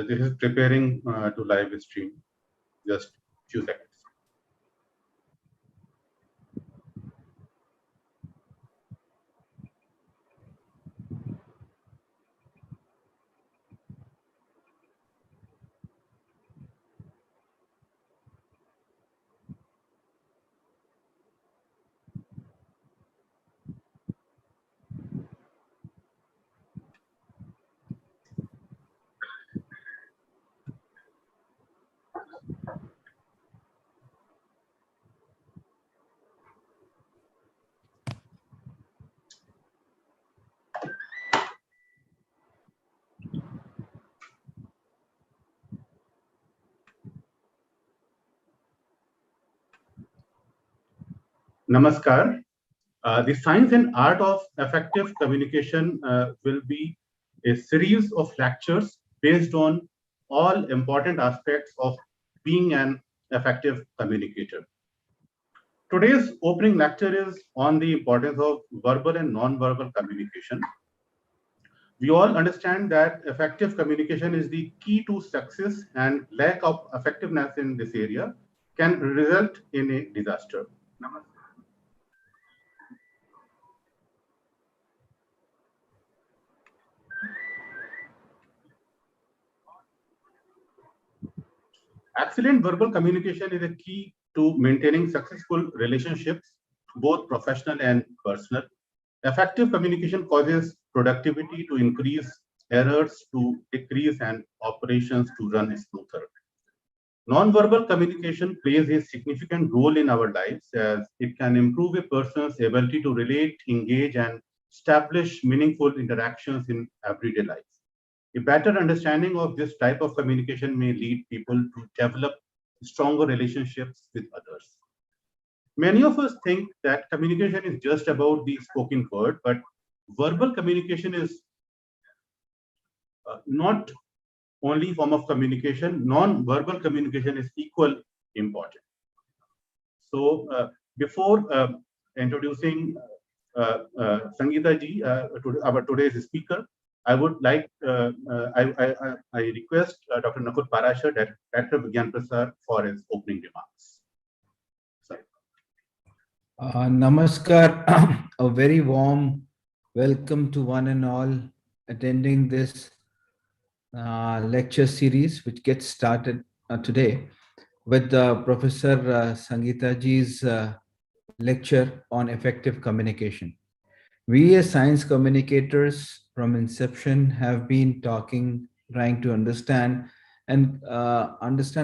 This is preparing to live stream. Just few seconds. Namaskar. The science and art of effective communication will be a series of lectures based on all important aspects of being an effective communicator. Today's opening lecture is on the importance of verbal and non-verbal communication. We all understand that effective communication is the key to success, and lack of effectiveness in this area can result in a disaster. Excellent verbal communication is a key to maintaining successful relationships, both professional and personal. Effective communication causes productivity to increase, errors to decrease, and operations to run smoother. Non-verbal communication plays a significant role in our lives, as it can improve a person's ability to relate, engage, and establish meaningful interactions in everyday life. A better understanding of this type of communication may lead people to develop stronger relationships with others. Many of us think that communication is just about the spoken word, but verbal communication is not only form of communication. Non-verbal communication is equal important. So before introducing Sangeeta ji, our today's speaker, I would like, I request Dr. Nakul Parashar, Director of Vigyan Prasar, for his opening remarks. Namaskar, a very warm welcome to one and all attending this lecture series, which gets started today with Professor Sangeeta ji's lecture on effective communication. We as science communicators from inception have been trying to understand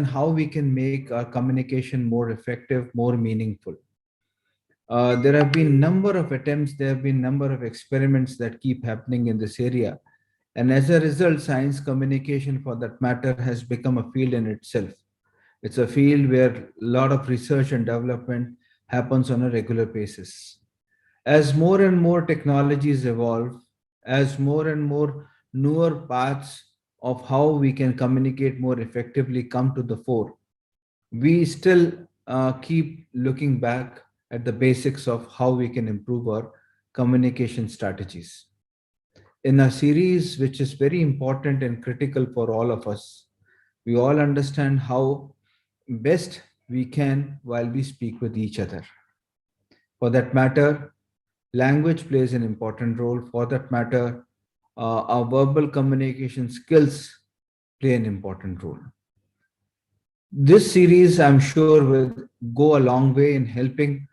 how we can make our communication more effective, more meaningful. There have been number of attempts, there have been number of experiments that keep happening in this area. And as a result, science communication, for that matter, has become a field in itself. It's a field where a lot of research and development happens on a regular basis. As more and more technologies evolve, as more and more newer paths of how we can communicate more effectively come to the fore, we still keep looking back at the basics of how we can improve our communication strategies. In a series which is very important and critical for all of us, we all understand how best we can while we speak with each other. For that matter, language plays an important role. For that matter, our verbal communication skills play an important role. This series, I'm sure, will go a long way in helping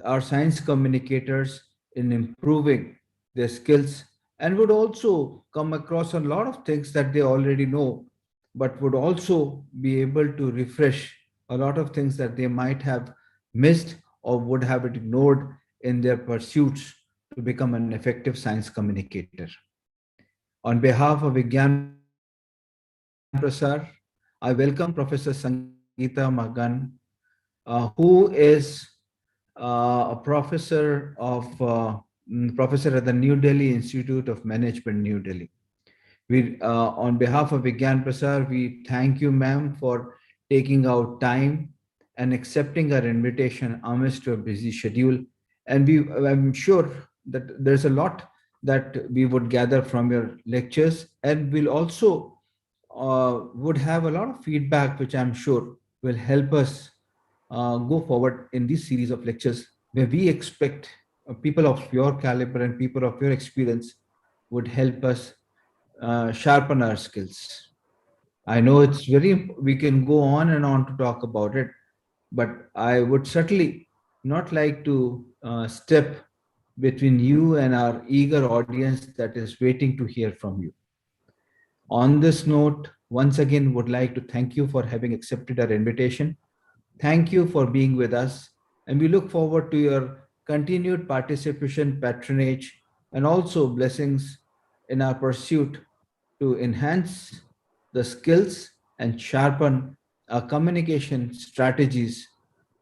our science communicators in improving their skills, and would also come across a lot of things that they already know, but would also be able to refresh a lot of things that they might have missed or would have ignored in their pursuits to become an effective science communicator. On behalf of Vigyan Prasar, I welcome Professor Sangeeta Magan, who is a professor at the New Delhi Institute of Management, New Delhi. We, on behalf of Vigyan Prasar, we thank you, ma'am, for taking out time and accepting our invitation amidst your busy schedule. And I'm sure that there's a lot that we would gather from your lectures, and we'll also would have a lot of feedback, which I'm sure will help us go forward in this series of lectures, where we expect people of your caliber and people of your experience would help us sharpen our skills. I know it's we can go on and on to talk about it, but I would certainly not like to step between you and our eager audience that is waiting to hear from you. On this note, once again, would like to thank you for having accepted our invitation. Thank you for being with us, and we look forward to your continued participation, patronage, and also blessings in our pursuit to enhance the skills and sharpen our communication strategies,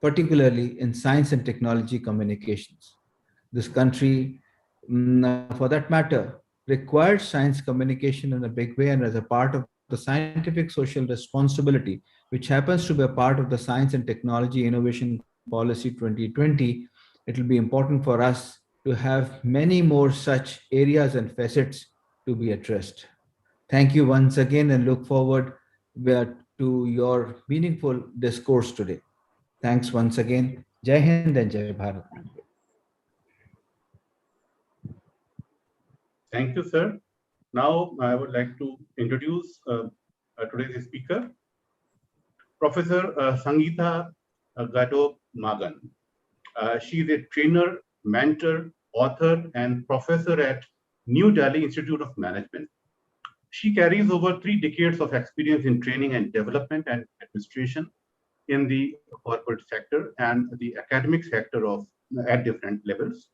particularly in science and technology communications. This country, for that matter, requires science communication in a big way, and as a part of the scientific social responsibility, which happens to be a part of the Science and Technology Innovation Policy 2020, it will be important for us to have many more such areas and facets to be addressed. Thank you once again and look forward to your meaningful discourse today. Thanks once again. Jai Hind and Jai Bharat. Thank you, sir. Now, I would like to introduce today's speaker, Professor Sangeetha Gandhok Magan. She is a trainer, mentor, author, and professor at New Delhi Institute of Management. She carries over 3 decades of experience in training and development and administration in the corporate sector and the academic sector of at different levels.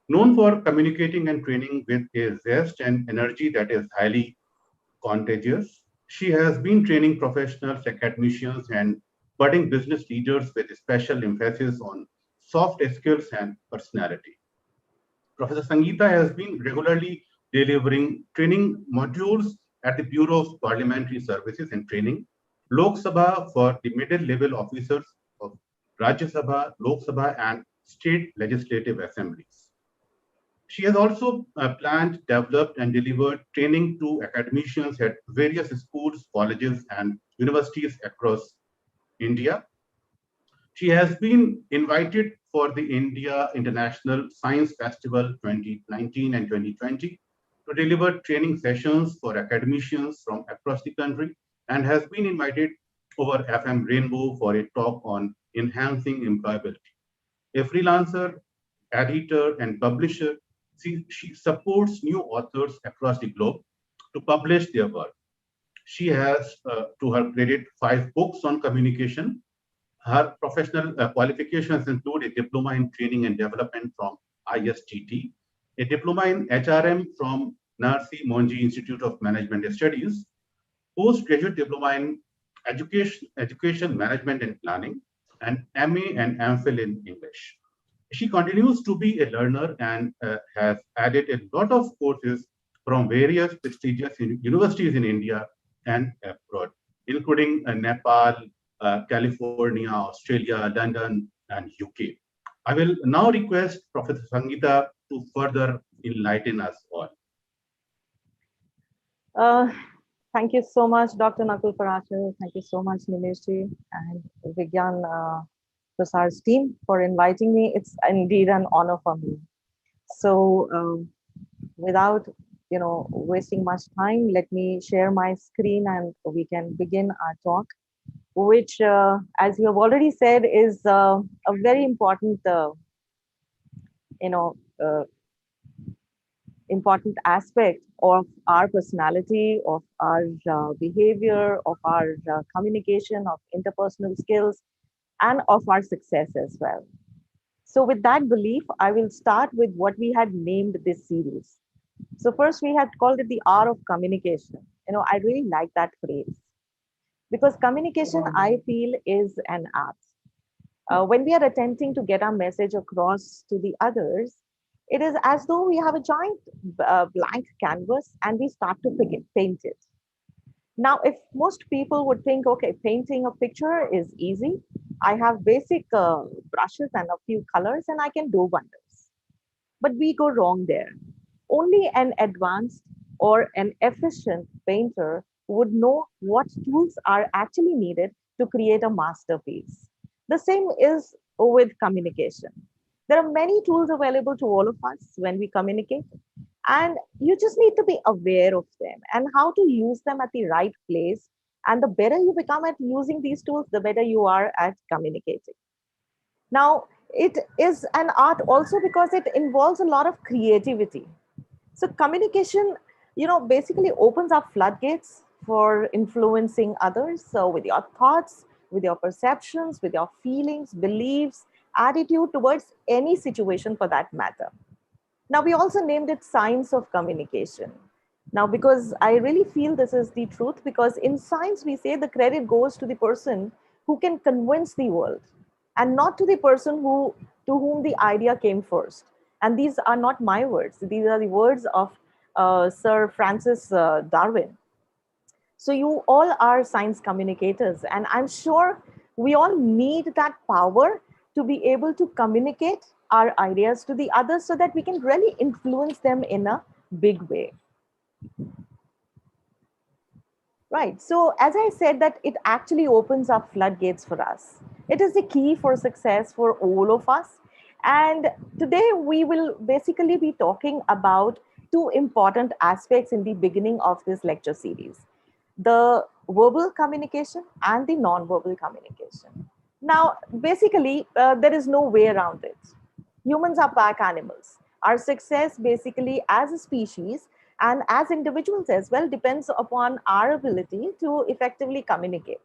Known for communicating and training with a zest and energy that is highly contagious, she has been training professionals, academicians, and budding business leaders with a special emphasis on soft skills and personality. Professor Sangeeta has been regularly delivering training modules at the Bureau of Parliamentary Services and Training, Lok Sabha for the middle level officers of Rajya Sabha, Lok Sabha, and state legislative assemblies. She has also planned, developed, and delivered training to academicians at various schools, colleges, and universities across India. She has been invited for the India International Science Festival 2019 and 2020 to deliver training sessions for academicians from across the country and has been invited over FM Rainbow for a talk on enhancing employability. A freelancer, editor, and publisher, she supports new authors across the globe to publish their work. She has, to her credit, 5 books on communication. Her professional qualifications include a diploma in training and development from ISTT, a diploma in HRM from Narsi Monji Institute of Management Studies, postgraduate diploma in education management and planning, and MA and MPhil in English. She continues to be a learner and has added a lot of courses from various prestigious universities in India and abroad, including Nepal, California, Australia, London, and UK. I will now request Professor Sangeeta to further enlighten us all. Uh, Thank you so much, Dr. Nakul Parashar. Thank you so much, Nimeshji and Vigyan Prasar's team for inviting me. It's indeed an honor for me. So, without wasting much time, let me share my screen and we can begin our talk, which, as you have already said, is a very important, you know, uh, important aspect of our personality, of our behavior, of our communication, of interpersonal skills, and of our success as well. So, with that belief, I will start with what we had named this series. So, first we had called it the art of communication. I really like that phrase because communication, I feel, is an art. When we are attempting to get our message across to the others, it is as though we have a giant blank canvas and we start to paint it. Now, if most people would think, okay, painting a picture is easy, I have basic brushes and a few colors and I can do wonders. But we go wrong there. Only an advanced or an efficient painter would know what tools are actually needed to create a masterpiece. The same is with communication. There are many tools available to all of us when we communicate, and you just need to be aware of them and how to use them at the right place. And the better you become at using these tools, the better you are at communicating. Now, it is an art also because it involves a lot of creativity. So communication, basically opens up floodgates for influencing others. So with your thoughts, with your perceptions, with your feelings, beliefs, attitude towards any situation for that matter. Now, we also named it science of communication. Now, because I really feel this is the truth, because in science, we say the credit goes to the person who can convince the world and not to the person to whom the idea came first. And these are not my words. These are the words of Sir Francis Darwin. So you all are science communicators, and I'm sure we all need that power to be able to communicate our ideas to the others so that we can really influence them in a big way. Right. So as I said, that it actually opens up floodgates for us. It is the key for success for all of us. And today we will basically be talking about two important aspects in the beginning of this lecture series: the verbal communication and the non-verbal communication. Now, basically, there is no way around it. Humans are pack animals. Our success, basically, as a species and as individuals as well, depends upon our ability to effectively communicate,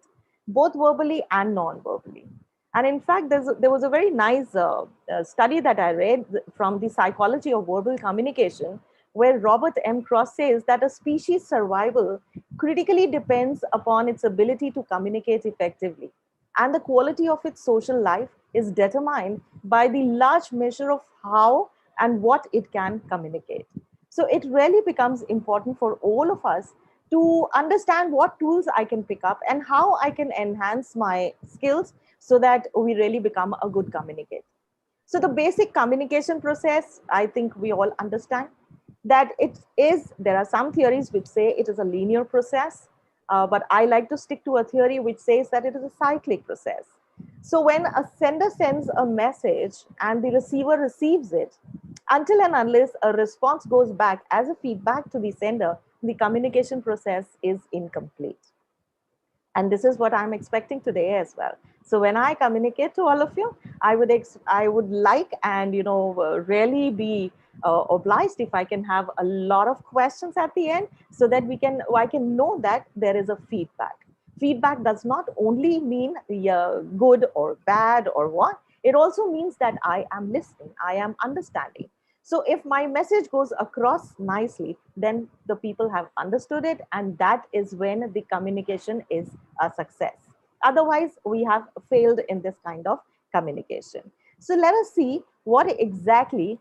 both verbally and non verbally. And in fact, there was a very nice study that I read from the psychology of verbal communication, where Robert M. Cross says that a species' survival critically depends upon its ability to communicate effectively. And the quality of its social life is determined by the large measure of how and what it can communicate. So it really becomes important for all of us to understand what tools I can pick up and how I can enhance my skills so that we really become a good communicator. So the basic communication process, I think we all understand that there are some theories which say it is a linear process, but I like to stick to a theory which says that it is a cyclic process. So when a sender sends a message and the receiver receives it, until and unless a response goes back as a feedback to the sender, the communication process is incomplete. And this is what I'm expecting today as well. So when I communicate to all of you, I would like and really be obliged if I can have a lot of questions at the end, so that I can know that there is a feedback. Feedback does not only mean good or bad or what, it also means that I am listening, I am understanding. So if my message goes across nicely, then the people have understood it, and that is when the communication is a success. Otherwise, we have failed in this kind of communication. So let us see what exactly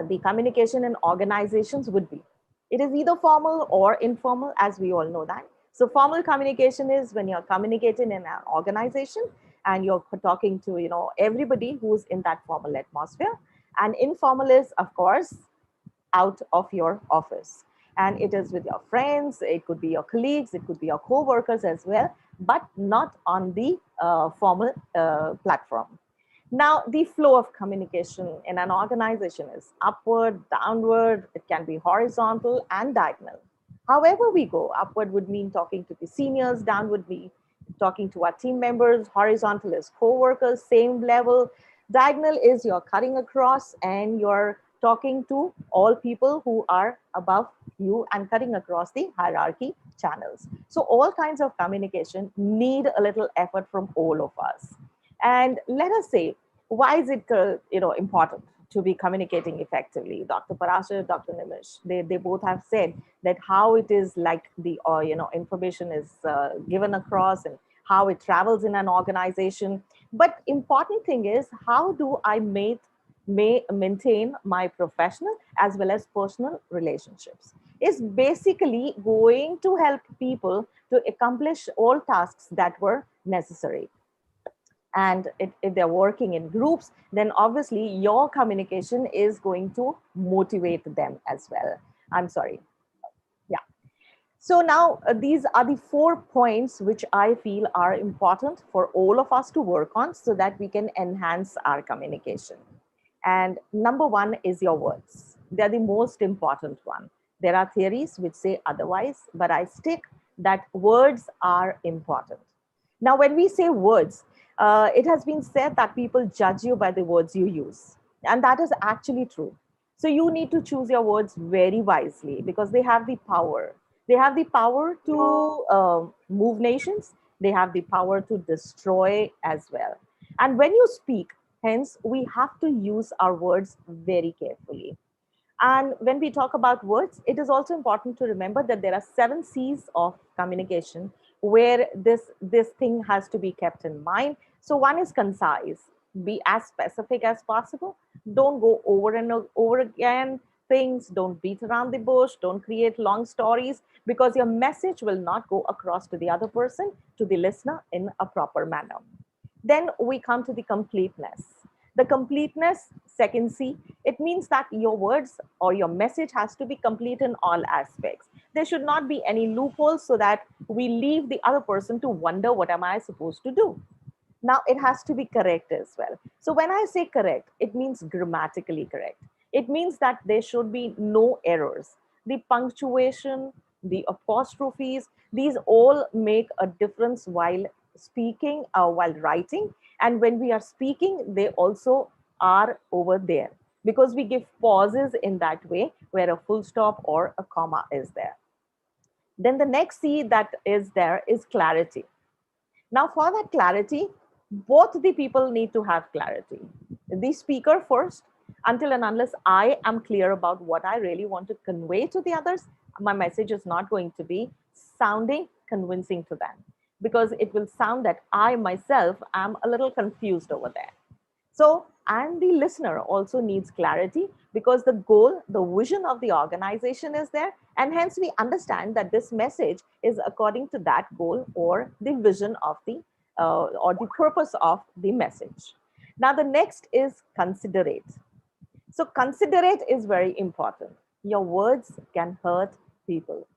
the communication in organizations would be. It is either formal or informal, as we all know that. So formal communication is when you're communicating in an organization and you're talking to everybody who's in that formal atmosphere. And informal is, of course, out of your office. And it is with your friends, it could be your colleagues, it could be your co-workers as well, but not on the formal platform. Now, the flow of communication in an organization is upward, downward, it can be horizontal and diagonal. However we go, upward would mean talking to the seniors, down would be talking to our team members, horizontal is co-workers, same level, diagonal is you're cutting across and you're talking to all people who are above you and cutting across the hierarchy channels. So all kinds of communication need a little effort from all of us. And let us say, why is it important to be communicating effectively? Dr. Parashar, Dr. Nimish, they both have said that how it is like the information is given across and how it travels in an organization. But important thing is, how do I maintain my professional as well as personal relationships? Is basically going to help people to accomplish all tasks that were necessary. And if they're working in groups, then obviously your communication is going to motivate them as well. I'm sorry. Yeah. So now these are the 4 points which I feel are important for all of us to work on so that we can enhance our communication. And number one is your words. They're the most important one. There are theories which say otherwise, but I stick that words are important. Now, when we say words, it has been said that people judge you by the words you use. And that is actually true. So you need to choose your words very wisely because they have the power. They have the power to move nations. They have the power to destroy as well. And when you speak, hence, we have to use our words very carefully. And when we talk about words, it is also important to remember that there are 7 C's of communication where this thing has to be kept in mind. So one is concise, be as specific as possible. Don't go over and over again things, don't beat around the bush, don't create long stories because your message will not go across to the other person, to the listener in a proper manner. Then we come to the completeness. The completeness, second C, it means that your words or your message has to be complete in all aspects. There should not be any loopholes so that we leave the other person to wonder, what am I supposed to do? Now, it has to be correct as well. So when I say correct, it means grammatically correct. It means that there should be no errors. The punctuation, the apostrophes, these all make a difference while speaking, while writing. And when we are speaking, they also are over there because we give pauses in that way where a full stop or a comma is there. Then the next C that is there is clarity. Now, for that clarity, both the people need to have clarity. The speaker first, until and unless I am clear about what I really want to convey to the others, my message is not going to be sounding convincing to them because it will sound that I myself am a little confused over there. So, and the listener also needs clarity because the goal, the vision of the organization is there. And hence we understand that this message is according to that goal or the vision of the, or the purpose of the message. Now, the next is considerate. So, considerate is very important. Your words can hurt people.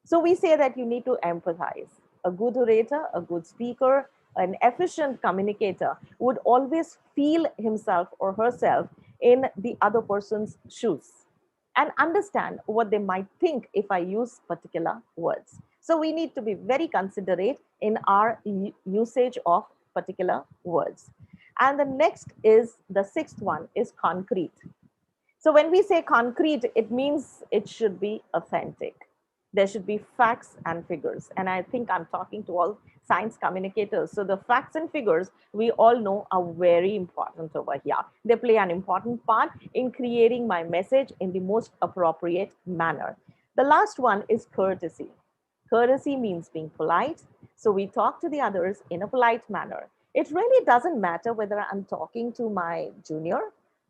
So we say that you need to empathize. A good orator, a good speaker, an efficient communicator would always feel himself or herself in the other person's shoes and understand what they might think if I use particular words. So we need to be very considerate in our usage of particular words. And the next is the sixth one is concrete. So when we say concrete, it means it should be authentic. There should be facts and figures. And I think I'm talking to all science communicators. So the facts and figures we all know are very important over here. They play an important part in creating my message in the most appropriate manner. The last one is courtesy. Courtesy means being polite. So we talk to the others in a polite manner. It really doesn't matter whether I'm talking to my junior,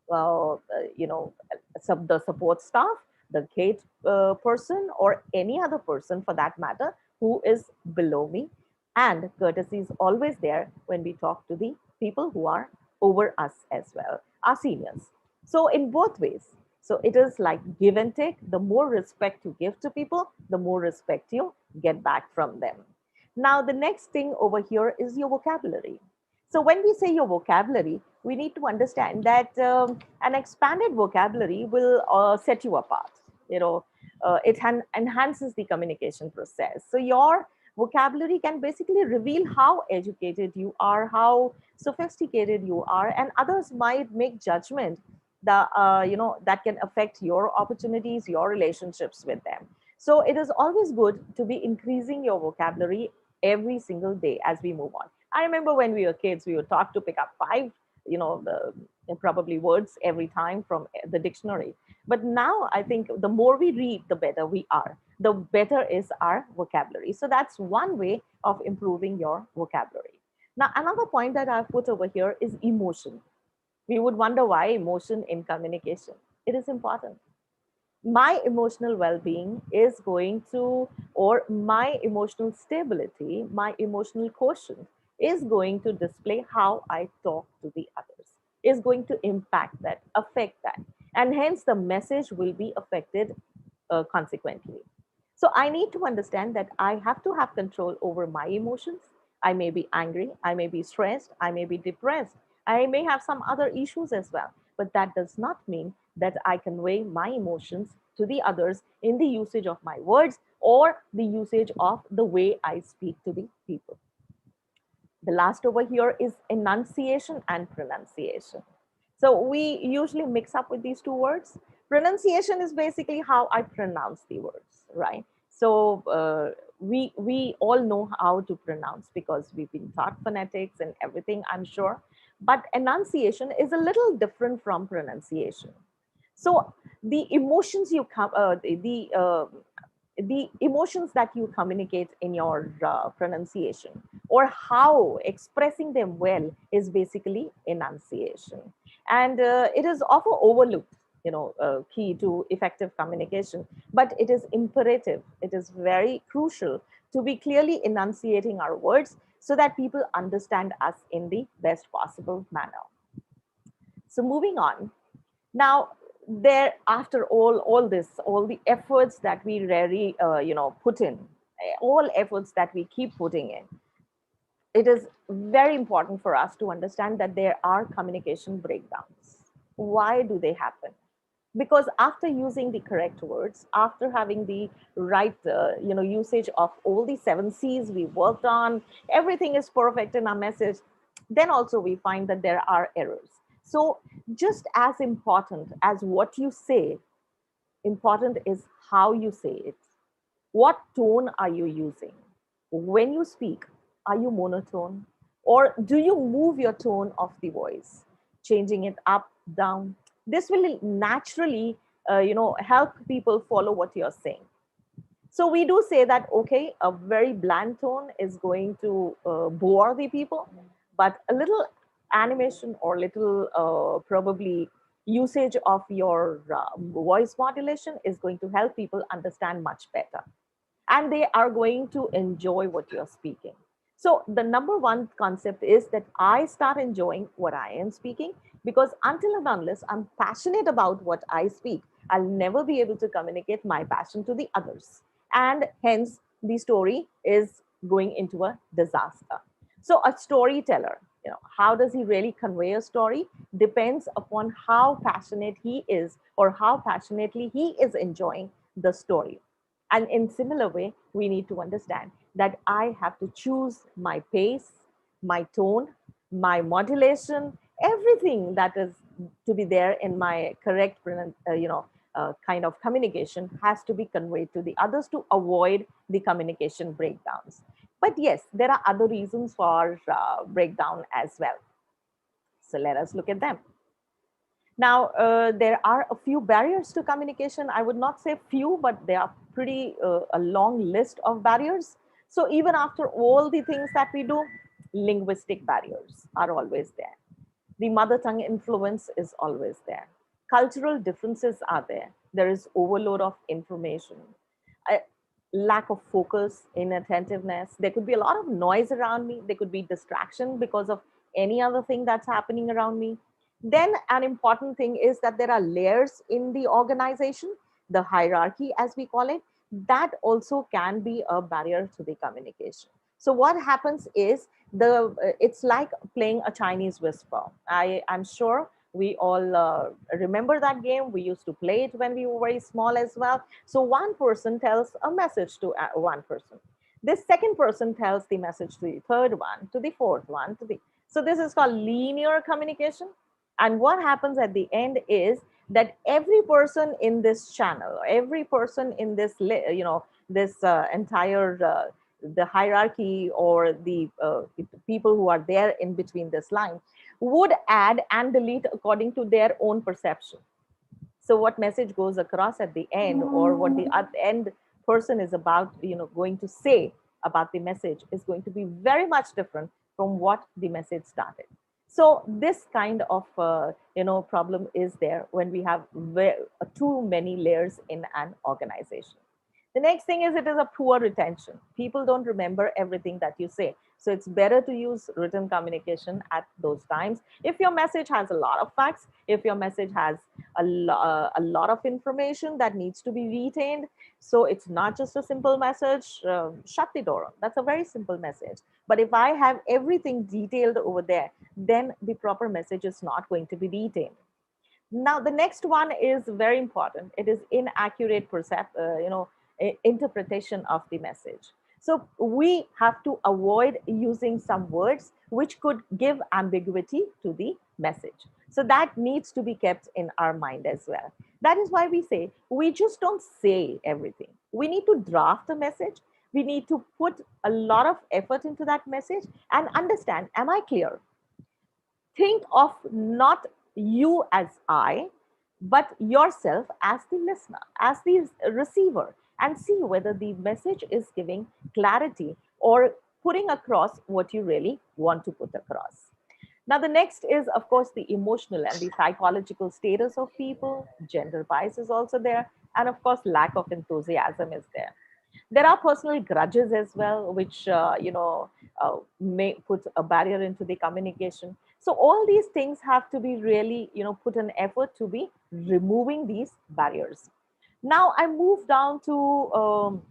the support staff, the gate person, or any other person for that matter who is below me. And courtesy is always there when we talk to the people who are over us as well, our seniors. So, in both ways. So, it is like give and take. The more respect you give to people, the more respect you get back from them. Now, the next thing over here is your vocabulary. So, when we say your vocabulary, we need to understand that an expanded vocabulary will set you apart. It enhances the communication process. So your vocabulary can basically reveal how educated you are, how sophisticated you are, and others might make judgment that that can affect your opportunities, your relationships with them. So it is always good to be increasing your vocabulary every single day as we move on. I remember when we were kids, we were taught to pick up five, probably words every time from the dictionary. But now I think the more we read, the better we are, the better is our vocabulary. So that's one way of improving your vocabulary. Now, another point that I've put over here is emotion. We would wonder why emotion in communication. It is important. My emotional well-being is going to, or my emotional stability, my emotional quotient is going to display how I talk to the others, is going to impact that, affect that. And hence the message will be affected consequently. So I need to understand that I have to have control over my emotions. I may be angry, I may be stressed, I may be depressed, I may have some other issues as well. But that does not mean that I convey my emotions to the others in the usage of my words or the usage of the way I speak to the people. The last over here is enunciation and pronunciation. So we usually mix up with these two words. Pronunciation is basically how I pronounce the words, right? So we all know how to pronounce because we've been taught phonetics and everything, I'm sure. But enunciation is a little different from pronunciation. So the emotions you come, the emotions that you communicate in your pronunciation or how expressing them well is basically enunciation, and it is often overlooked, key to effective communication, but it is imperative, it is very crucial to be clearly enunciating our words so that people understand us in the best possible manner. So moving on, now, there after all this, all the efforts that we really put in, all efforts that we keep putting in, it is very important for us to understand that there are communication breakdowns. Why do they happen? Because after using the correct words, after having the right usage of all the 7 C's we worked on, everything is perfect in our message, then also we find that there are errors. So just as important as what you say, important is how you say it. What tone are you using? When you speak, are you monotone? Or do you move your tone of the voice, changing it up, down? This will naturally, help people follow what you're saying. So we do say that, okay, a very bland tone is going to bore the people, but a little animation or little probably usage of your voice modulation is going to help people understand much better, and they are going to enjoy what you're speaking. So the number one concept is that I start enjoying what I am speaking, because until and unless I'm passionate about what I speak, I'll never be able to communicate my passion to the others. And hence, the story is going into a disaster. So a storyteller, how does he really convey a story depends upon how passionate he is or how passionately he is enjoying the story. And in similar way, we need to understand that I have to choose my pace, my tone, my modulation, everything that is to be there in my correct, kind of communication has to be conveyed to the others to avoid the communication breakdowns. But yes, there are other reasons for breakdown as well. So let us look at them. Now, there are a few barriers to communication. I would not say few, but they are pretty a long list of barriers. So even after all the things that we do, linguistic barriers are always there. The mother tongue influence is always there. Cultural differences are there. There is overload of information, a lack of focus, inattentiveness. There could be a lot of noise around me. There could be distraction because of any other thing that's happening around me. Then an important thing is that there are layers in the organization, the hierarchy, as we call it, that also can be a barrier to the communication. So what happens is it's like playing a Chinese whisper. I'm sure we all remember that game. We used to play it when we were very small as well. So one person tells a message to one person. This second person tells the message to the third one, to the fourth one, to the. So this is called linear communication. And what happens at the end is that every person in this channel, every person in this, this entire the hierarchy or the people who are there in between this line would add and delete according to their own perception. So what message goes across at the end, or what the end person is about, going to say about the message, is going to be very much different from what the message started. So this kind of problem is there when we have too many layers in an organization. The next thing is it is a poor retention. People don't remember everything that you say. So it's better to use written communication at those times. If your message has a lot of facts, if your message has a lot of information that needs to be retained, so it's not just a simple message, shut the door. That's a very simple message. But if I have everything detailed over there, then the proper message is not going to be retained. Now the next one is very important. It is inaccurate interpretation of the message. So we have to avoid using some words which could give ambiguity to the message. So that needs to be kept in our mind as well. That is why we say we just don't say everything. We need to draft a message. We need to put a lot of effort into that message and understand, am I clear? Think of not you as I, but yourself as the listener, as the receiver, and see whether the message is giving clarity or putting across what you really want to put across. Now, the next is, of course, the emotional and the psychological status of people. Gender bias is also there. And of course, lack of enthusiasm is there. There are personal grudges as well, which may put a barrier into the communication. So all these things have to be really put an effort to be removing these barriers. Now I move down to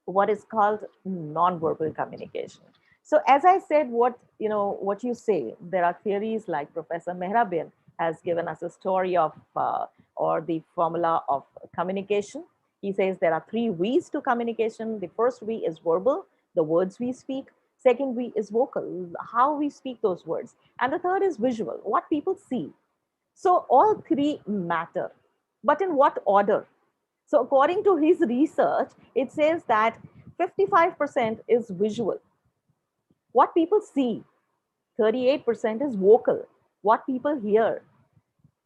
what is called non-verbal communication. So as I said, what you say, there are theories like Professor Mehrabin has given us a story of or the formula of communication. He says there are three V's to communication. The first V is verbal, the words we speak. Second V is vocal, how we speak those words. And the third is visual, what people see. So all three matter, but in what order? So according to his research, it says that 55% is visual, what people see. 38% is vocal, what people hear.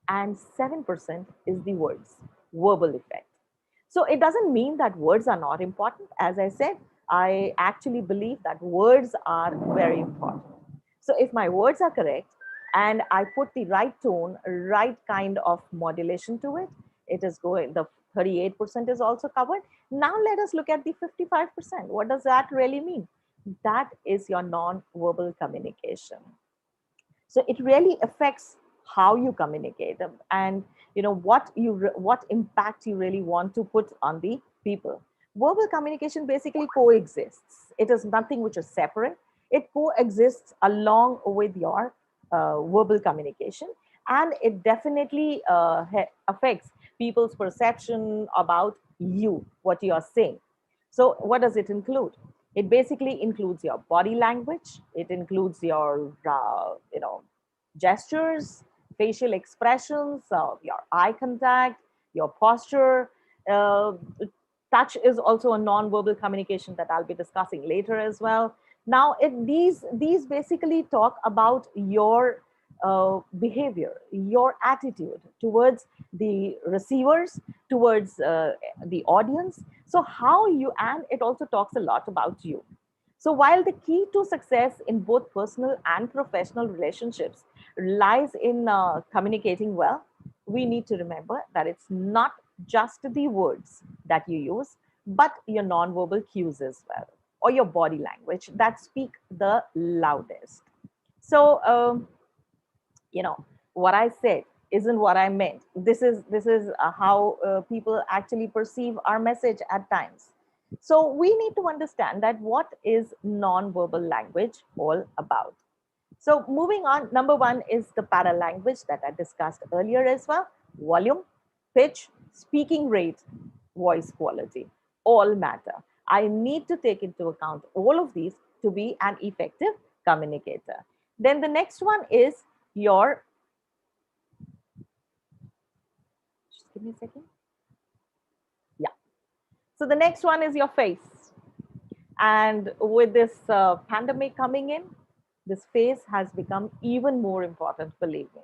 And 7% is the words, verbal effect. So it doesn't mean that words are not important. As I said, I actually believe that words are very important. So if my words are correct and I put the right tone, right kind of modulation to it, it is going, the 38% is also covered. Now let us look at the 55%. What does that really mean? That is your non-verbal communication. So it really affects how you communicate and what impact you really want to put on the people. Verbal communication basically coexists. It is nothing which is separate. It coexists along with your verbal communication, and it definitely affects people's perception about you, what you are saying. So what does it include? It basically includes your body language. It includes your gestures, facial expressions, your eye contact, your posture. uh, Touch is also a non-verbal communication that I'll be discussing later as well. Now these basically talk about your behavior, your attitude towards the receivers, towards the audience. So how you, and it also talks a lot about you. So while the key to success in both personal and professional relationships lies in communicating well, we need to remember that it's not just the words that you use, but your nonverbal cues as well, or your body language that speak the loudest. So, what I said isn't what I meant. This is how people actually perceive our message at times. So we need to understand that what is non-verbal language all about. So moving on, number one is the paralanguage that I discussed earlier as well. Volume, pitch, speaking rate, voice quality, all matter. I need to take into account all of these to be an effective communicator. Then the next one is your, just give me a second. Yeah. So the next one is your face. And with this pandemic coming in, this face has become even more important, believe me.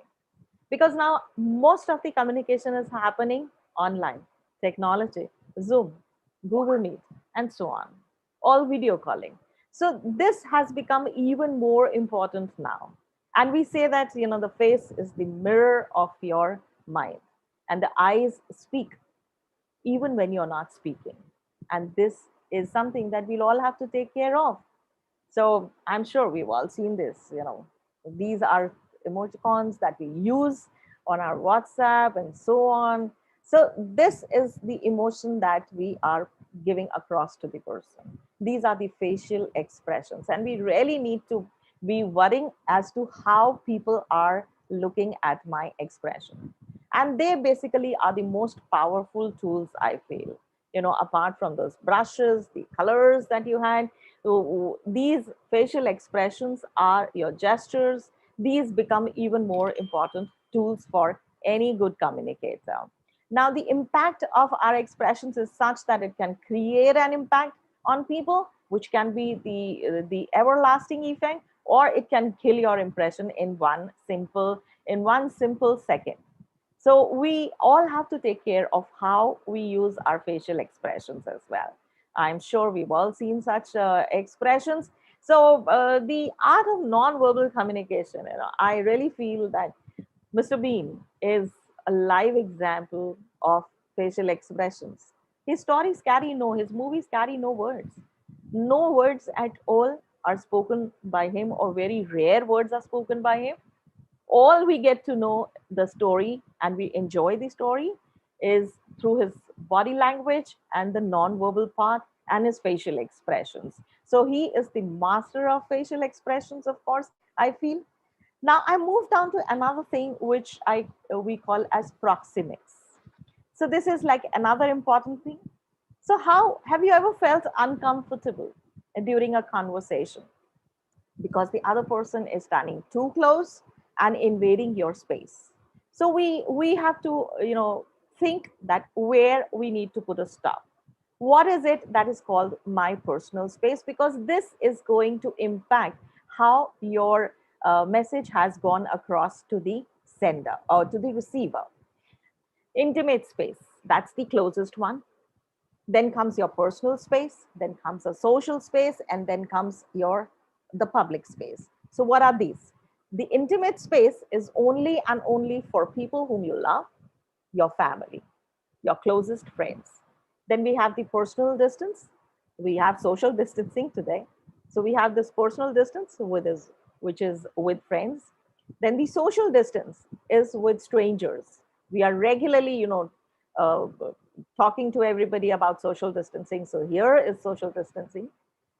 Because now most of the communication is happening online, technology, Zoom, Google Meet, and so on, all video calling. So this has become even more important now. And we say that, the face is the mirror of your mind, and the eyes speak even when you're not speaking. And this is something that we'll all have to take care of. So I'm sure we've all seen this, these are emoticons that we use on our WhatsApp and so on. So this is the emotion that we are giving across to the person. These are the facial expressions, and we really need to be worrying as to how people are looking at my expression. And they basically are the most powerful tools, I feel. Apart from those brushes, the colors that you had, so these facial expressions are your gestures. These become even more important tools for any good communicator. Now, the impact of our expressions is such that it can create an impact on people, which can be the everlasting effect, or it can kill your impression in one simple second. So we all have to take care of how we use our facial expressions as well. I'm sure we've all seen such expressions. So the art of non-verbal communication, I really feel that Mr. Bean is a live example of facial expressions. His movies carry no words. No words at all are spoken by him, or very rare words are spoken by him. All we get to know the story and we enjoy the story is through his body language and the non-verbal part and his facial expressions. So he is the master of facial expressions, of course, I feel. Now I move down to another thing which we call as proximix. So this is like another important thing. So how have you ever felt uncomfortable during a conversation because the other person is standing too close and invading your space? So we have to think that where we need to put a stop. What is it that is called my personal space? Because this is going to impact how your message has gone across to the sender or to the receiver. Intimate space, that's the closest one. Then comes your personal space, then comes a social space, and then comes the public space. So what are these? The intimate space is only and only for people whom you love, your family, your closest friends. Then we have the personal distance. We have social distancing today. So we have this personal distance which is with friends. Then the social distance is with strangers. We are regularly, uh, talking to everybody about social distancing. So here is social distancing.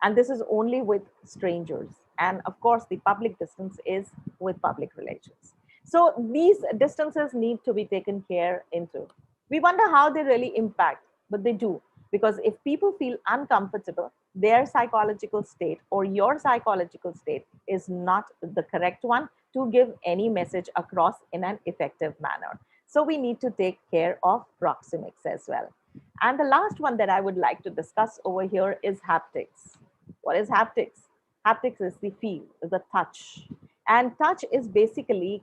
And this is only with strangers. And of course, the public distance is with public relations. So these distances need to be taken care into. We wonder how they really impact, but they do. Because if people feel uncomfortable, their psychological state or your psychological state is not the correct one to give any message across in an effective manner. So we need to take care of proximics as well. And the last one that I would like to discuss over here is haptics. What is haptics? Haptics is the feel, the touch. And touch is basically,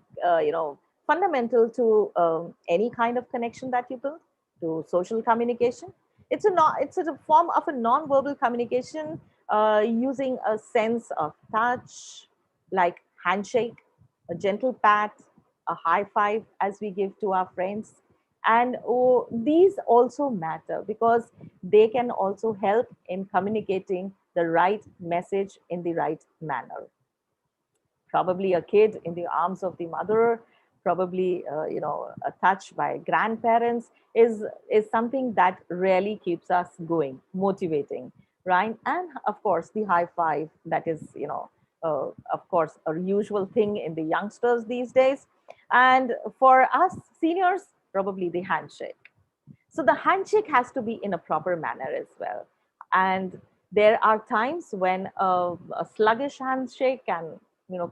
fundamental to any kind of connection that you build, to social communication. It's a form of a non-verbal communication using a sense of touch, like handshake, a gentle pat, a high five as we give to our friends. And these also matter because they can also help in communicating the right message in the right manner. Probably a kid in the arms of the mother, probably a touch by grandparents is something that really keeps us going, motivating, right? And of course the high five, that is of course a usual thing in the youngsters these days. And for us seniors, probably the handshake. So the handshake has to be in a proper manner as well. And there are times when a sluggish handshake can,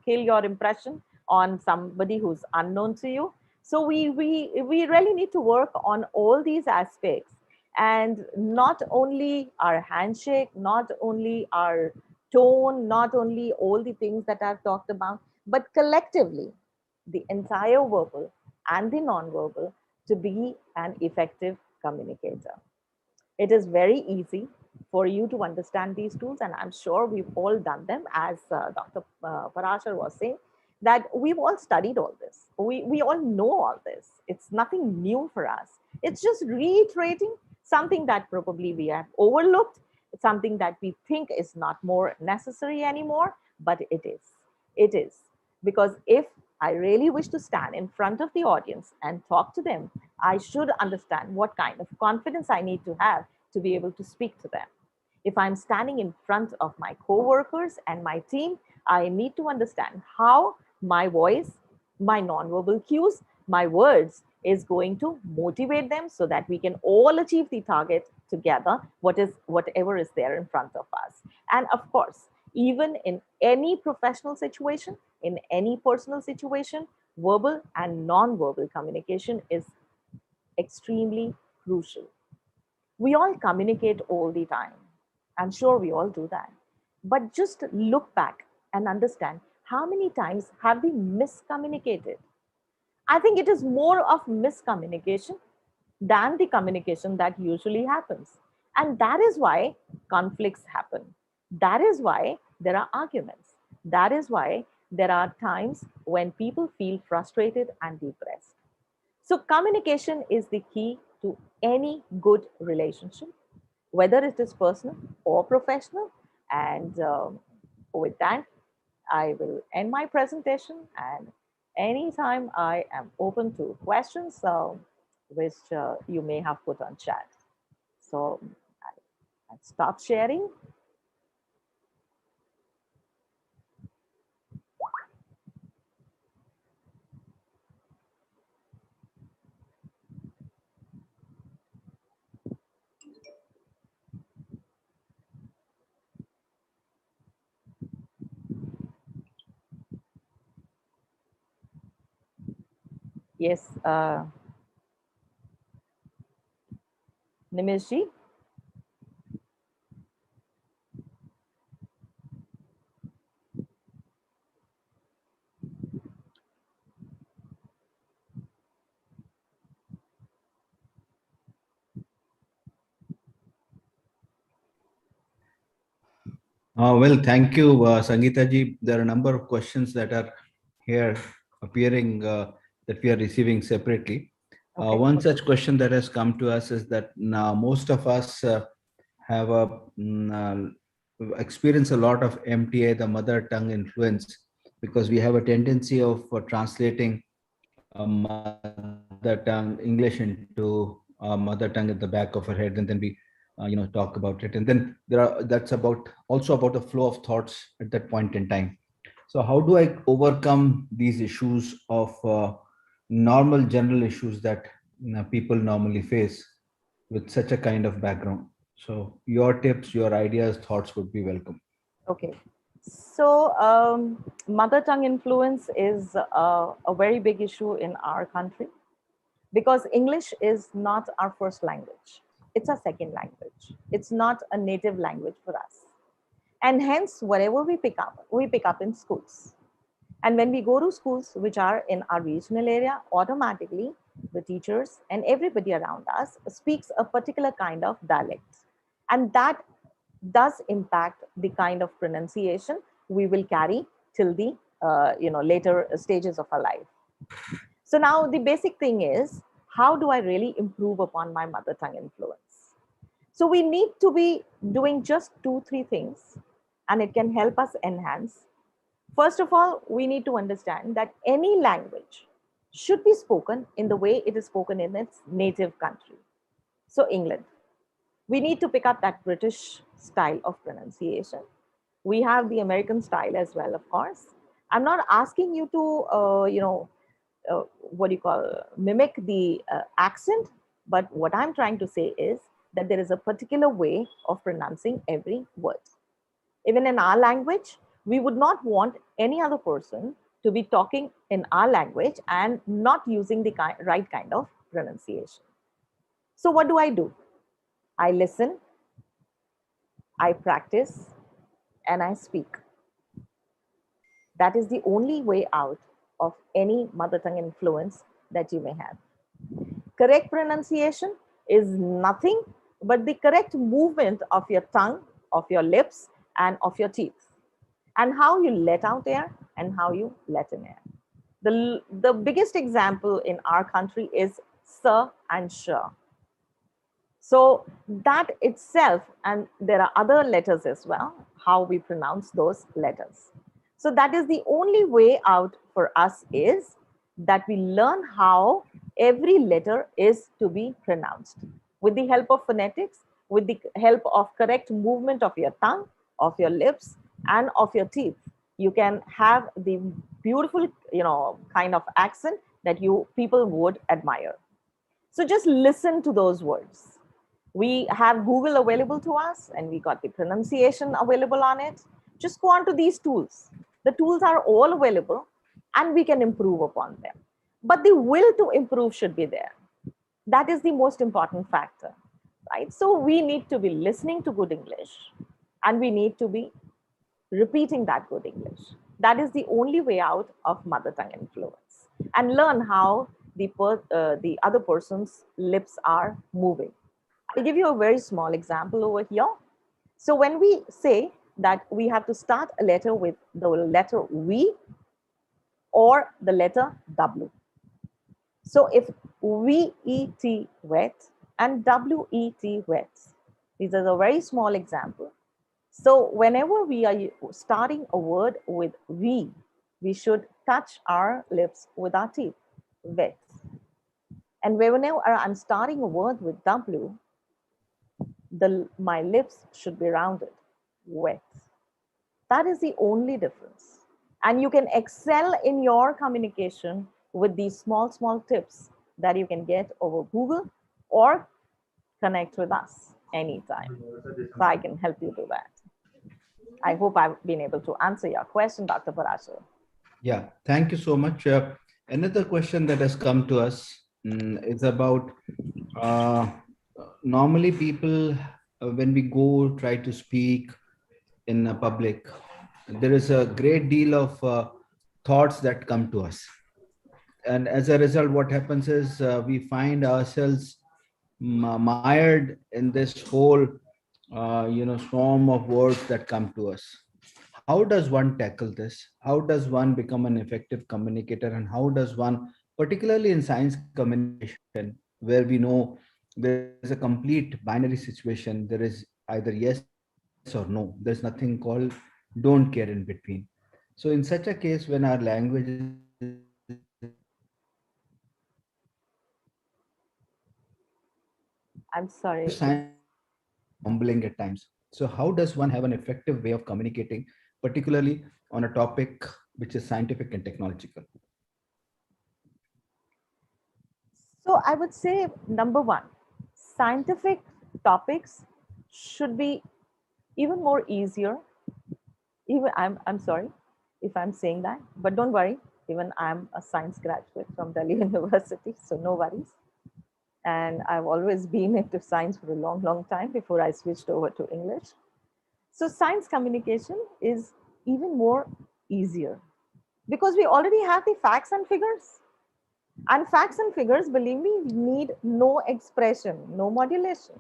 kill your impression on somebody who's unknown to you. So we really need to work on all these aspects, and not only our handshake, not only our tone, not only all the things that I've talked about, but collectively the entire verbal and the non-verbal to be an effective communicator. It is very easy for you to understand these tools, and I'm sure we've all done them, as Dr. Parashar was saying, that we've all studied all this. We all know all this. It's nothing new for us. It's just reiterating something that probably we have overlooked, something that we think is not more necessary anymore, but it is. It is. Because if I really wish to stand in front of the audience and talk to them, I should understand what kind of confidence I need to have to be able to speak to them. If I'm standing in front of my coworkers and my team, I need to understand how my voice, my nonverbal cues, my words is going to motivate them so that we can all achieve the target together, whatever is there in front of us. And of course, even in any professional situation, in any personal situation, verbal and non-verbal communication is extremely crucial. We all communicate all the time. I'm sure we all do that. But just look back and understand how many times have we miscommunicated. I think it is more of miscommunication than the communication that usually happens. And that is why conflicts happen. That is why there are arguments. That is why there are times when people feel frustrated and depressed. So, communication is the key to any good relationship, whether it is personal or professional. And with that, I will end my presentation. And anytime I am open to questions which you may have put on chat. So, I stop sharing. Yes, Nimishji. Well, thank you, Sangeeta ji. There are a number of questions that are here appearing that we are receiving separately. Okay. One such question that has come to us is that now most of us have experience a lot of MTA, the mother tongue influence, because we have a tendency of translating mother tongue English into mother tongue at the back of our head, and then we talk about it, and then that's about also about the flow of thoughts at that point in time. So how do I overcome these issues of normal general issues that people normally face with such a kind of background? So your tips, your ideas, thoughts would be welcome. Okay. So, mother tongue influence is a very big issue in our country because English is not our first language. It's a second language. It's not a native language for us. And hence, whatever we pick up in schools. And when we go to schools which are in our regional area, automatically the teachers and everybody around us speaks a particular kind of dialect. And that does impact the kind of pronunciation we will carry till the later stages of our life. So now the basic thing is, how do I really improve upon my mother tongue influence? So we need to be doing just 2, 3 things, and it can help us enhance. First of all, we need to understand that any language should be spoken in the way it is spoken in its native country. So England, we need to pick up that British style of pronunciation. We have the American style as well, of course. I'm not asking you to, what do you call, mimic the accent, but what I'm trying to say is that there is a particular way of pronouncing every word. Even in our language, we would not want any other person to be talking in our language and not using the right kind of pronunciation. So, what do? I listen, I practice, and I speak. That is the only way out of any mother tongue influence that you may have. Correct pronunciation is nothing but the correct movement of your tongue, of your lips, and of your teeth, and how you let out air and how you let in air. The biggest example in our country is sir and sure. So that itself, and there are other letters as well, how we pronounce those letters. So that is the only way out for us, is that we learn how every letter is to be pronounced with the help of phonetics, with the help of correct movement of your tongue, of your lips, and of your teeth. You can have the beautiful, kind of accent that you people would admire. So just listen to those words. We have Google available to us, and we got the pronunciation available on it. Just go on to these tools. The tools are all available, and we can improve upon them. But the will to improve should be there. That is the most important factor, right? So we need to be listening to good English, and we need to be repeating that good English. That is the only way out of mother tongue influence, and learn how the other person's lips are moving. I'll give you a very small example over here. So when we say that we have to start a letter with the letter V or the letter W. So if VET wet and WET wet, these are a very small example. So whenever we are starting a word with V, we should touch our lips with our teeth, wet. And whenever I'm starting a word with W, my lips should be rounded, wet. That is the only difference. And you can excel in your communication with these small, small tips that you can get over Google or connect with us anytime. So I can help you do that. I hope I've been able to answer your question, Dr. Parashar. Yeah, thank you so much. Another question that has come to us is about uh, normally people, when we go try to speak in a public, there is a great deal of thoughts that come to us. And as a result, what happens is we find ourselves mired in this whole, storm of words that come to us. How does one tackle this? How does one become an effective communicator? And how does one, particularly in science communication, where we know there is a complete binary situation, there is either yes or no, there's nothing called don't care in between. So in such a case, when our language is I'm sorry. humbling at times. So, how does one have an effective way of communicating, particularly on a topic which is scientific and technological? So I would say number one, scientific topics should be even more easier. Even I'm sorry if I'm saying that, but don't worry. Even I'm a science graduate from Delhi University, so no worries. And I've always been into science for a long, long time before I switched over to English. So science communication is even more easier because we already have the facts and figures. And facts and figures, believe me, need no expression, no modulation.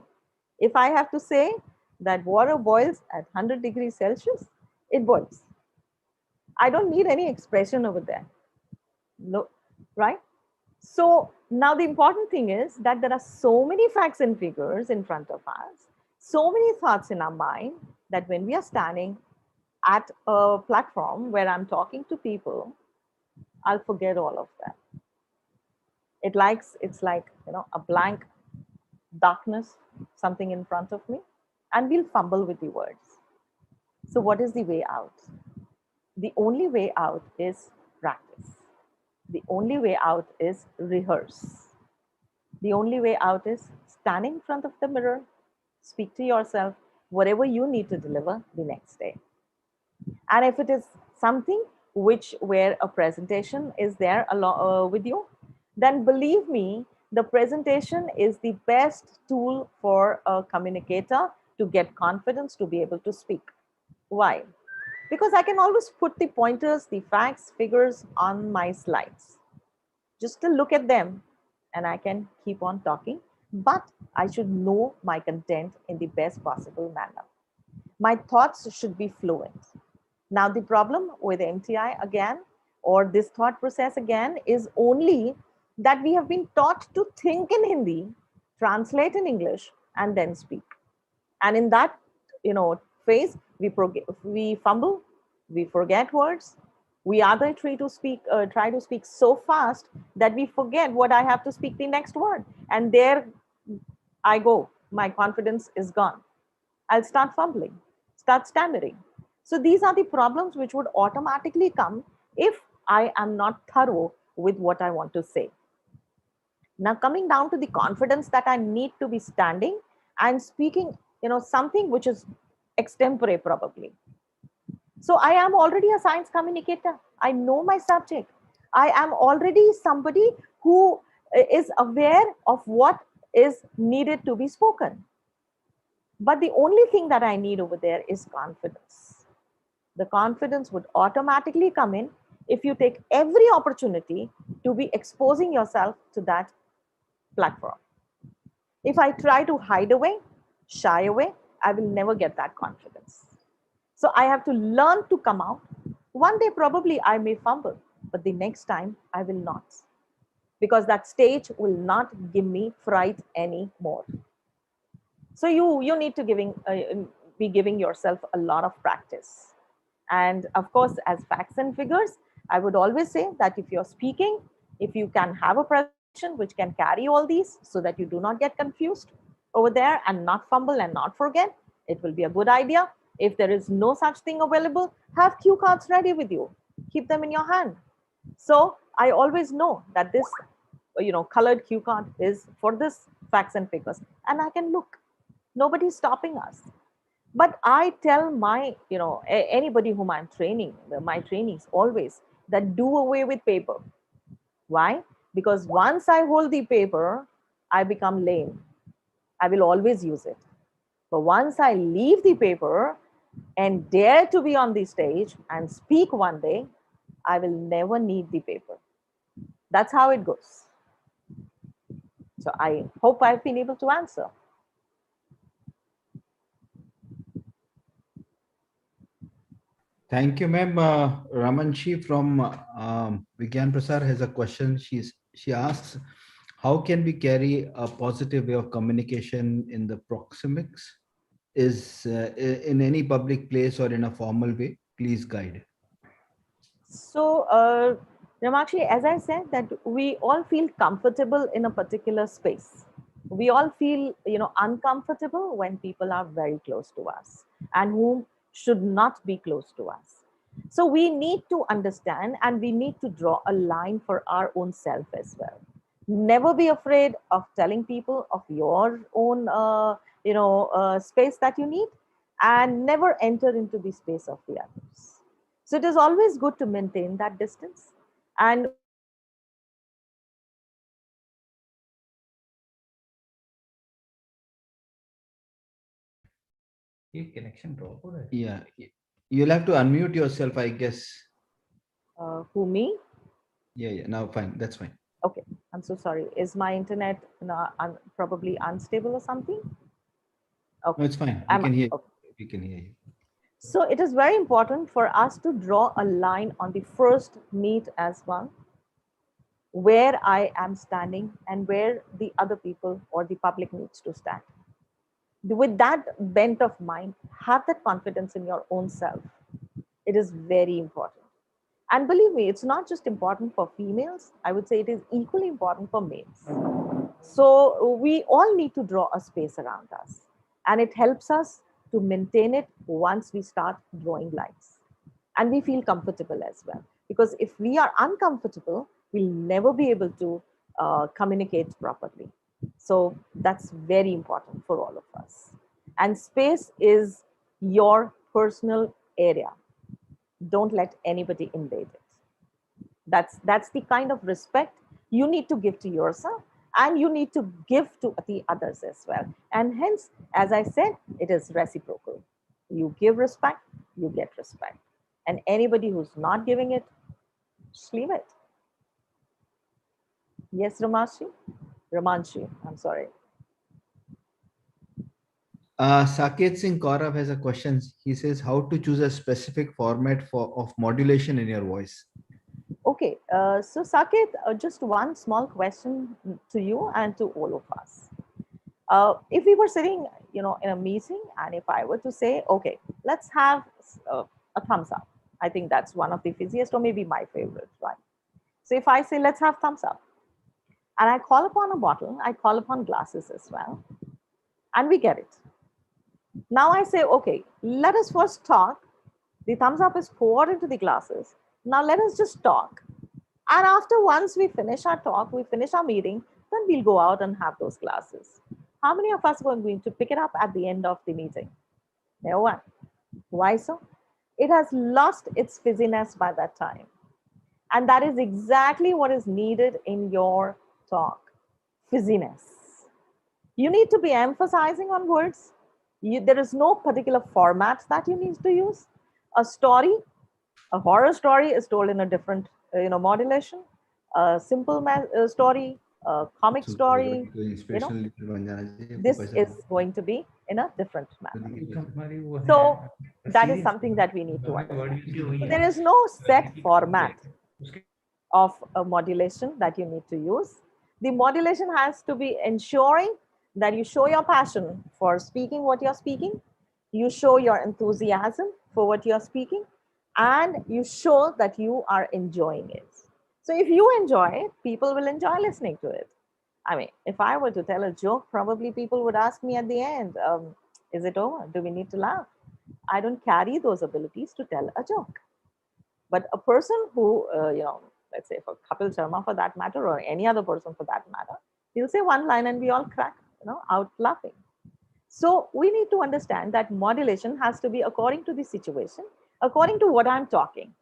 If I have to say that water boils at 100 degrees Celsius, it boils. I don't need any expression over there. No, right? So now the important thing is that there are so many facts and figures in front of us, so many thoughts in our mind, that when we are standing at a platform where I'm talking to people, I'll forget all of that. It's like, a blank darkness, something in front of me, and we'll fumble with the words. So what is the way out? The only way out is practice. The only way out is rehearse. The only way out is stand in front of the mirror, speak to yourself, whatever you need to deliver the next day. And if it is something where a presentation is there along with you, then believe me, the presentation is the best tool for a communicator to get confidence to be able to speak. Why? Because I can always put the pointers, the facts, figures on my slides. Just to look at them, and I can keep on talking, but I should know my content in the best possible manner. My thoughts should be fluent. Now, the problem with MTI again, or this thought process again, is only that we have been taught to think in Hindi, translate in English, and then speak. And in that, phase, we fumble, we forget words. We either try to speak so fast that we forget what I have to speak the next word. And there I go. My confidence is gone. I'll start fumbling, start stammering. So these are the problems which would automatically come if I am not thorough with what I want to say. Now, coming down to the confidence that I need to be standing and speaking, something which is extempore probably. So I am already a science communicator. I know my subject. I am already somebody who is aware of what is needed to be spoken. But the only thing that I need over there is confidence. The confidence would automatically come in if you take every opportunity to be exposing yourself to that platform. If I try to hide away, shy away, I will never get that confidence. So I have to learn to come out. One day, probably I may fumble, but the next time I will not, because that stage will not give me fright anymore. So you need to be giving yourself a lot of practice. And of course, as facts and figures, I would always say that if you're speaking, if you can have a presentation which can carry all these so that you do not get confused over there and not fumble and not forget, it will be a good idea. If there is no such thing available, have cue cards ready with you. Keep them in your hand. So I always know that this, colored cue card is for this facts and figures, and I can look. Nobody's stopping us. But I tell my, anybody whom I'm training, my trainees always, that do away with paper. Why? Because once I hold the paper, I become lame. I will always use it. But once I leave the paper and dare to be on the stage and speak one day, I will never need the paper. That's how it goes. So I hope I've been able to answer. Thank you, ma'am. Ramanshi from Vigyan Prasar has a question. She asks, how can we carry a positive way of communication in the Proximix? Is in any public place or in a formal way? Please guide. So, Ramakshi, as I said, that we all feel comfortable in a particular space. We all feel, uncomfortable when people are very close to us and whom should not be close to us. So we need to understand and we need to draw a line for our own self as well. Never be afraid of telling people of your own, space that you need, and never enter into the space of the others. So it is always good to maintain that distance. And connection drop. Yeah, you'll have to unmute yourself, I guess. who me? Yeah. Now, fine. That's fine. Okay, I'm so sorry. Is my internet probably unstable or something? Okay, No, it's fine. We can hear. okay. We can hear you. So it is very important for us to draw a line on the first meet as one, where I am standing and where the other people or the public needs to stand. With that bent of mind, have that confidence in your own self. It is very important. And believe me, it's not just important for females. I would say it is equally important for males. So we all need to draw a space around us. And it helps us to maintain it once we start drawing lines. And we feel comfortable as well. Because if we are uncomfortable, we'll never be able to communicate properly. So that's very important for all of us. And space is your personal area. Don't let anybody invade it. That's the kind of respect you need to give to yourself, and you need to give to the others as well. And hence, as I said, it is reciprocal. You give respect, you get respect. And anybody who's not giving it, just leave it. Yes, Ramanshi, I'm sorry. Saket Singh Kaurav has a question. He says, how to choose a specific format of modulation in your voice? Okay, so Saket, just one small question to you and to all of us. If we were sitting, in a meeting, and if I were to say, okay, let's have a thumbs up. I think that's one of the easiest, or maybe my favorite, right? So if I say, let's have thumbs up, and I call upon a bottle, I call upon glasses as well, and we get it. Now I say, okay, let us first talk. The thumbs up is poured into the glasses. Now let us just talk. And after once we finish our talk, we finish our meeting, then we'll go out and have those glasses. How many of us are going to pick it up at the end of the meeting? No one. Why so? It has lost its fizziness by that time. And that is exactly what is needed in your talk. Fizziness. You need to be emphasizing on words. There is no particular format that you need to use. A story, a horror story is told in a different, modulation. A simple story, a comic story, you know, this is going to be in a different manner. So that is something that we need to understand. So there is no set format of a modulation that you need to use. The modulation has to be ensuring that you show your passion for speaking what you're speaking, you show your enthusiasm for what you're speaking, and you show that you are enjoying it. So if you enjoy it, people will enjoy listening to it. I mean, if I were to tell a joke, probably people would ask me at the end, is it over? Do we need to laugh? I don't carry those abilities to tell a joke. But a person who, let's say for Kapil Sharma for that matter, or any other person for that matter, he'll say one line and we all crack, out laughing. So we need to understand that modulation has to be according to the situation, according to what I'm talking.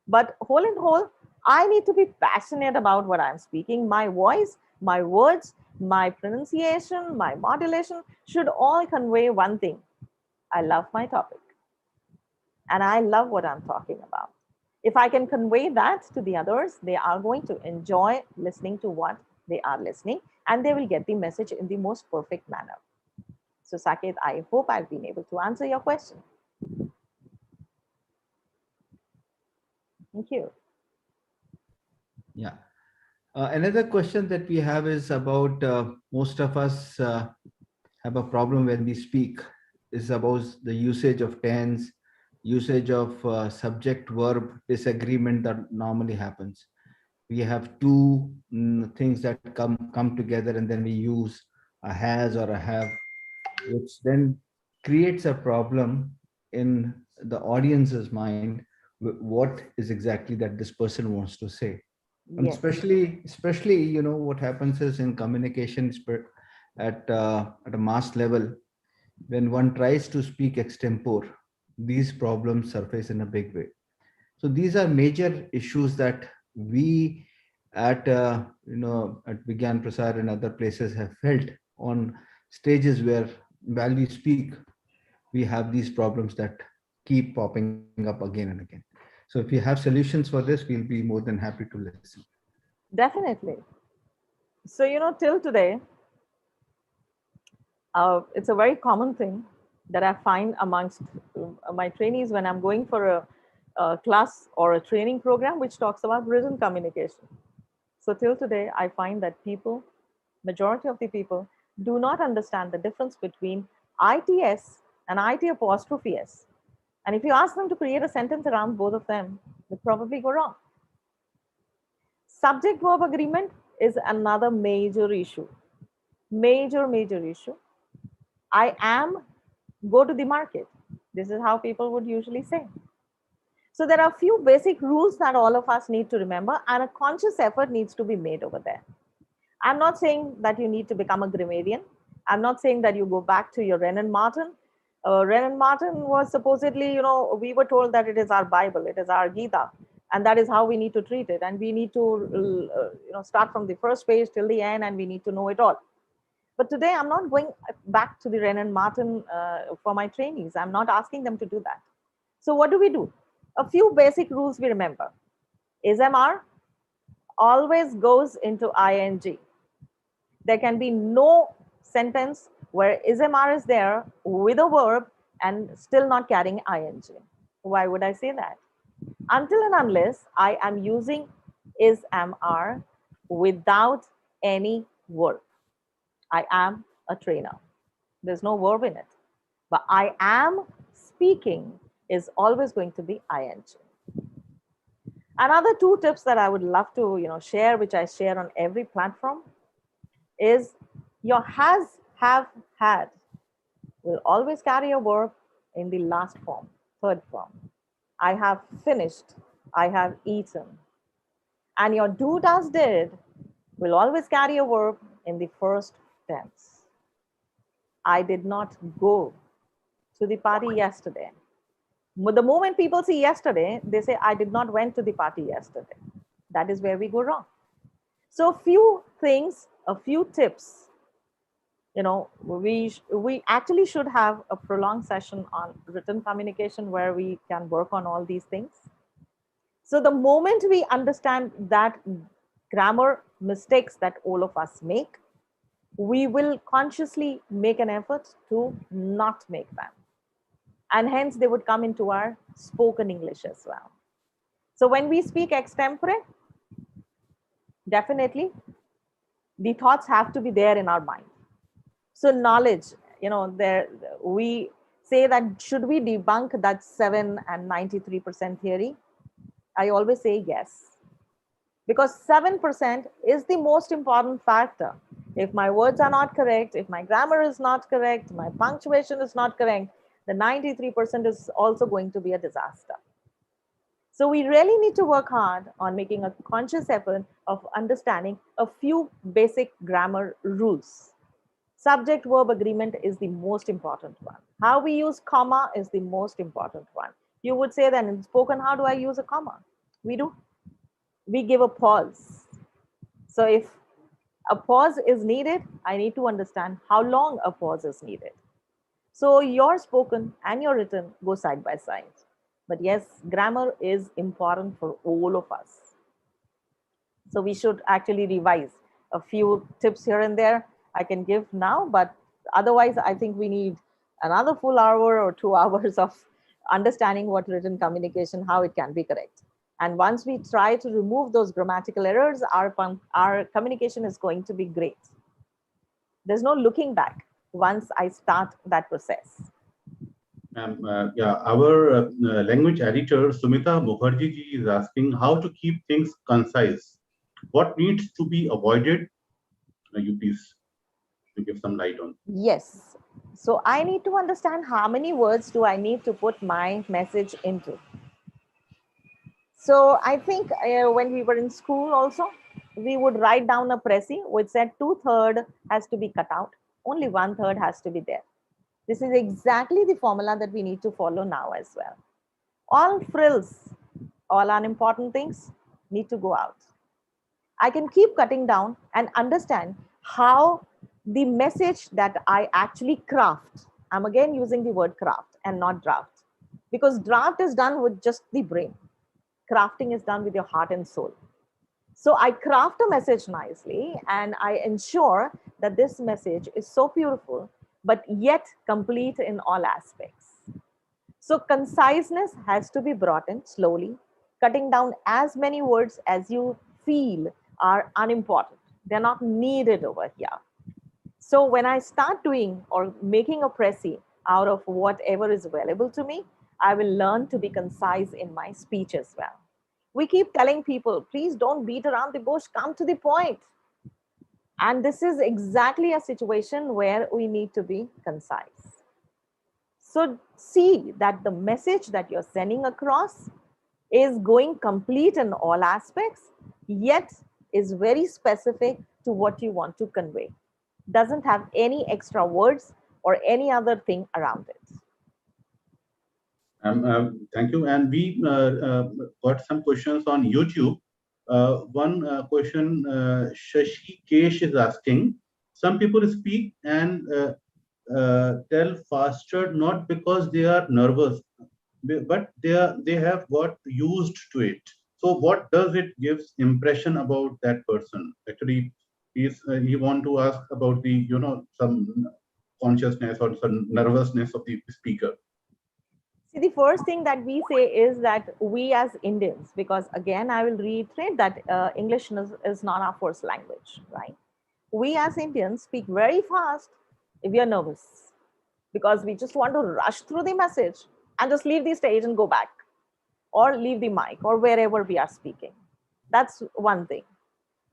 But whole and whole, I need to be passionate about what I'm speaking. My voice, my words, my pronunciation, my modulation should all convey one thing. I love my topic and I love what I'm talking about. If I can convey that to the others, they are going to enjoy listening to what they are listening, and they will get the message in the most perfect manner. So, Saket, I hope I've been able to answer your question. Thank you. Yeah. Another question that we have is about most of us have a problem when we speak, is about the usage of tense, usage of subject verb disagreement that normally happens. We have two things that come together, and then we use a has or a have, which then creates a problem in the audience's mind. What is exactly that this person wants to say? And Yes, especially what happens is in communication at a mass level, when one tries to speak extempore, these problems surface in a big way. So these are major issues that we at Vigyan Prasar and other places have felt on stages where while we speak, we have these problems that keep popping up again and again. So if you have solutions for this, we'll be more than happy to listen. definitely. So, till today, it's a very common thing that I find amongst my trainees when I'm going for a class or a training program which talks about written communication. So till today, I find that people, majority of the people, do not understand the difference between ITS and IT apostrophe S. And if you ask them to create a sentence around both of them, they probably go wrong. Subject verb agreement is another major issue. Major issue. I am, go to the market. This is how people would usually say. So there are a few basic rules that all of us need to remember, and a conscious effort needs to be made over there. I'm not saying that you need to become a grammarian. I'm not saying that you go back to your Renan Martin. Renan Martin was supposedly, we were told that it is our Bible, it is our Gita, and that is how we need to treat it. And we need to, start from the first page till the end, and we need to know it all. But today, I'm not going back to the Renan Martin for my trainees. I'm not asking them to do that. So what do? A few basic rules we remember. Is MR always goes into ing. There can be no sentence where ismr is there with a verb and still not carrying ing. Why would I say that? Until and unless I am using ismr without any verb. I am a trainer. There's no verb in it. But I am speaking is always going to be ing. Another two tips that I would love to share, which I share on every platform, is your has, have, had will always carry a verb in the last form, third form. I have finished, I have eaten. And your do, does, did will always carry a verb in the first tense. I did not go to the party yesterday. The moment people see yesterday, they say, I did not went to the party yesterday. That is where we go wrong. So a few things, a few tips. We actually should have a prolonged session on written communication where we can work on all these things. So the moment we understand that grammar mistakes that all of us make, we will consciously make an effort to not make them. And hence they would come into our spoken English as well. So when we speak extempore, definitely the thoughts have to be there in our mind. So knowledge, there we say that should we debunk that 7 and 93% theory? I always say yes. Because 7% is the most important factor. If my words are not correct, if my grammar is not correct, my punctuation is not correct, the 93% is also going to be a disaster. So we really need to work hard on making a conscious effort of understanding a few basic grammar rules. Subject verb agreement is the most important one. How we use comma is the most important one. You would say that in spoken, how do I use a comma? We give a pause. So if a pause is needed, I need to understand how long a pause is needed. So your spoken and your written go side by side. But yes, grammar is important for all of us. So we should actually revise a few tips here and there I can give now, but otherwise I think we need another full hour or 2 hours of understanding what written communication, how it can be correct. And once we try to remove those grammatical errors, our communication is going to be great. There's no looking back once I start that process. Our language editor Sumita Mukherjee ji is asking how to keep things concise. What needs to be avoided? You please give some light on. Yes. So I need to understand how many words do I need to put my message into. So I think when we were in school also, we would write down a précis which said 2/3 has to be cut out. Only 1/3 has to be there. This is exactly the formula that we need to follow now as well. All frills, all unimportant things need to go out. I can keep cutting down and understand how the message that I actually craft, I'm again using the word craft and not draft, because draft is done with just the brain. Crafting is done with your heart and soul. So I craft a message nicely and I ensure that this message is so beautiful, but yet complete in all aspects. So conciseness has to be brought in slowly, cutting down as many words as you feel are unimportant. They're not needed over here. So when I start doing or making a précis out of whatever is available to me, I will learn to be concise in my speech as well. We keep telling people, please don't beat around the bush, come to the point. And this is exactly a situation where we need to be concise. So see that the message that you're sending across is going complete in all aspects, yet is very specific to what you want to convey. Doesn't have any extra words or any other thing around it. Thank you. And we got some questions on YouTube. One question Shashi Kesh is asking, some people speak and tell faster not because they are nervous, but they have got used to it. So what does it gives impression about that person? Actually, he want to ask about the some consciousness or some nervousness of the speaker. See, the first thing that we say is that we as Indians, because again, I will reiterate that English is not our first language, right? We as Indians speak very fast if we are nervous, because we just want to rush through the message and just leave the stage and go back, or leave the mic or wherever we are speaking. That's one thing.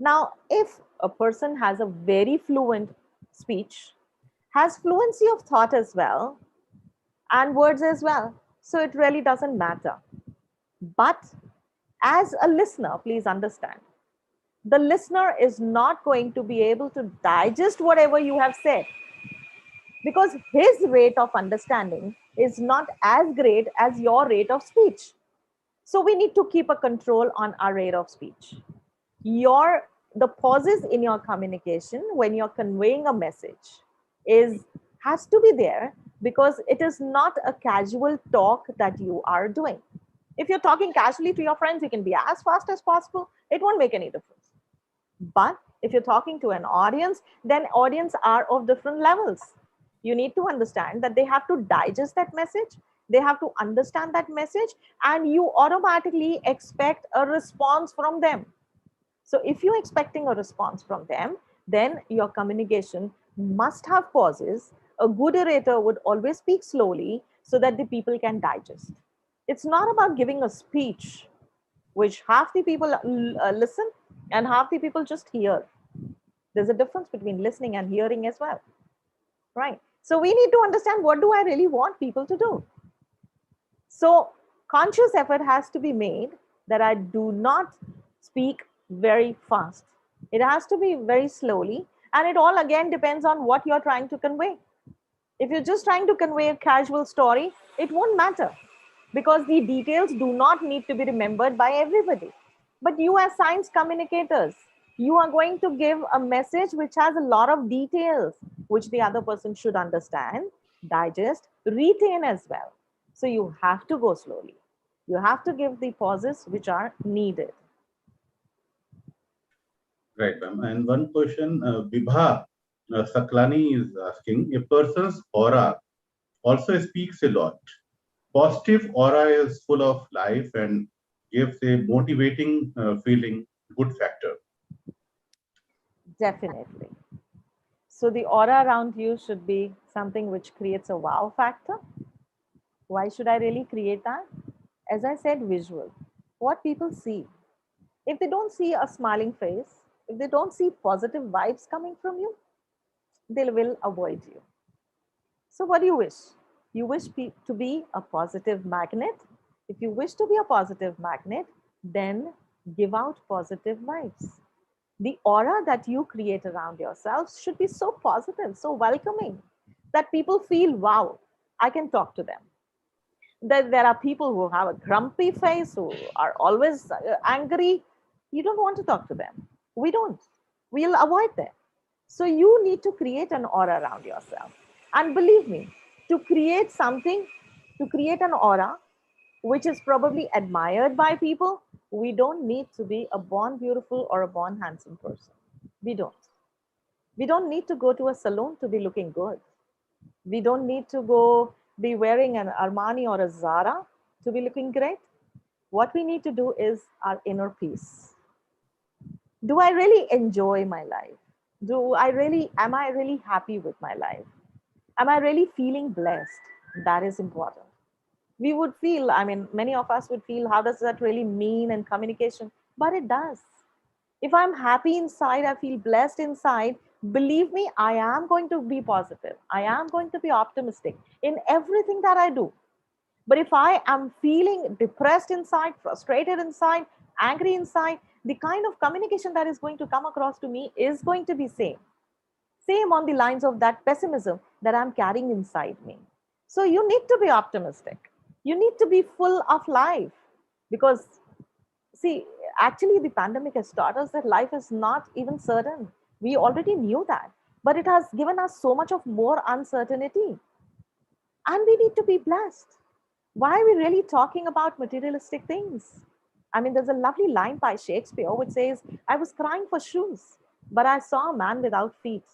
Now, if a person has a very fluent speech, has fluency of thought as well, and words as well, so it really doesn't matter. But as a listener, please understand, the listener is not going to be able to digest whatever you have said, because his rate of understanding is not as great as your rate of speech. So we need to keep a control on our rate of speech. The pauses in your communication when you're conveying a message is has to be there, because it is not a casual talk that you are doing. If you're talking casually to your friends, you can be as fast as possible. It won't make any difference. But if you're talking to an audience, then audience are of different levels. You need to understand that they have to digest that message, they have to understand that message, and you automatically expect a response from them. So if you're expecting a response from them, then your communication must have pauses. A good orator would always speak slowly so that the people can digest. It's not about giving a speech which half the people listen and half the people just hear. There's a difference between listening and hearing as well, right? So we need to understand, what do I really want people to do? So conscious effort has to be made that I do not speak very fast. It has to be very slowly, and it all again depends on what you're trying to convey. If you're just trying to convey a casual story, it won't matter, because the details do not need to be remembered by everybody. But you, as science communicators, you are going to give a message which has a lot of details, which the other person should understand, digest, retain as well. So you have to go slowly. You have to give the pauses which are needed. Right, ma'am. And one question, Vibha Saklani is asking, a person's aura also speaks a lot. Positive aura is full of life and gives a motivating feeling, good factor. Definitely. So the aura around you should be something which creates a wow factor. Why should I really create that? As I said, visual. What people see. If they don't see a smiling face, if they don't see positive vibes coming from you, they will avoid you. So, what do you wish? You wish to be a positive magnet. If you wish to be a positive magnet, then give out positive vibes. The aura that you create around yourselves should be so positive, so welcoming, that people feel, wow, I can talk to them. That there are people who have a grumpy face, who are always angry. You don't want to talk to them. We don't. We'll avoid them. So you need to create an aura around yourself. And believe me, to create something, to create an aura which is probably admired by people, we don't need to be a born beautiful or a born handsome person. We don't. We don't need to go to a salon to be looking good. We don't need to go be wearing an Armani or a Zara to be looking great. What we need to do is our inner peace. Do I really enjoy my life? Am I really happy with my life? Am I really feeling blessed? That is important. We would feel, I mean, many of us would feel, how does that really mean in communication? But it does. If I'm happy inside, I feel blessed inside, believe me, I am going to be positive. I am going to be optimistic in everything that I do. But if I am feeling depressed inside, frustrated inside, angry inside, the kind of communication that is going to come across to me is going to be same on the lines of that pessimism that I'm carrying inside me. So you need to be optimistic. You need to be full of life, because see, actually the pandemic has taught us that life is not even certain. We already knew that, but it has given us so much of more uncertainty, and we need to be blessed. Why are we really talking about materialistic things? I mean, there's a lovely line by Shakespeare which says, I was crying for shoes, but I saw a man without feet,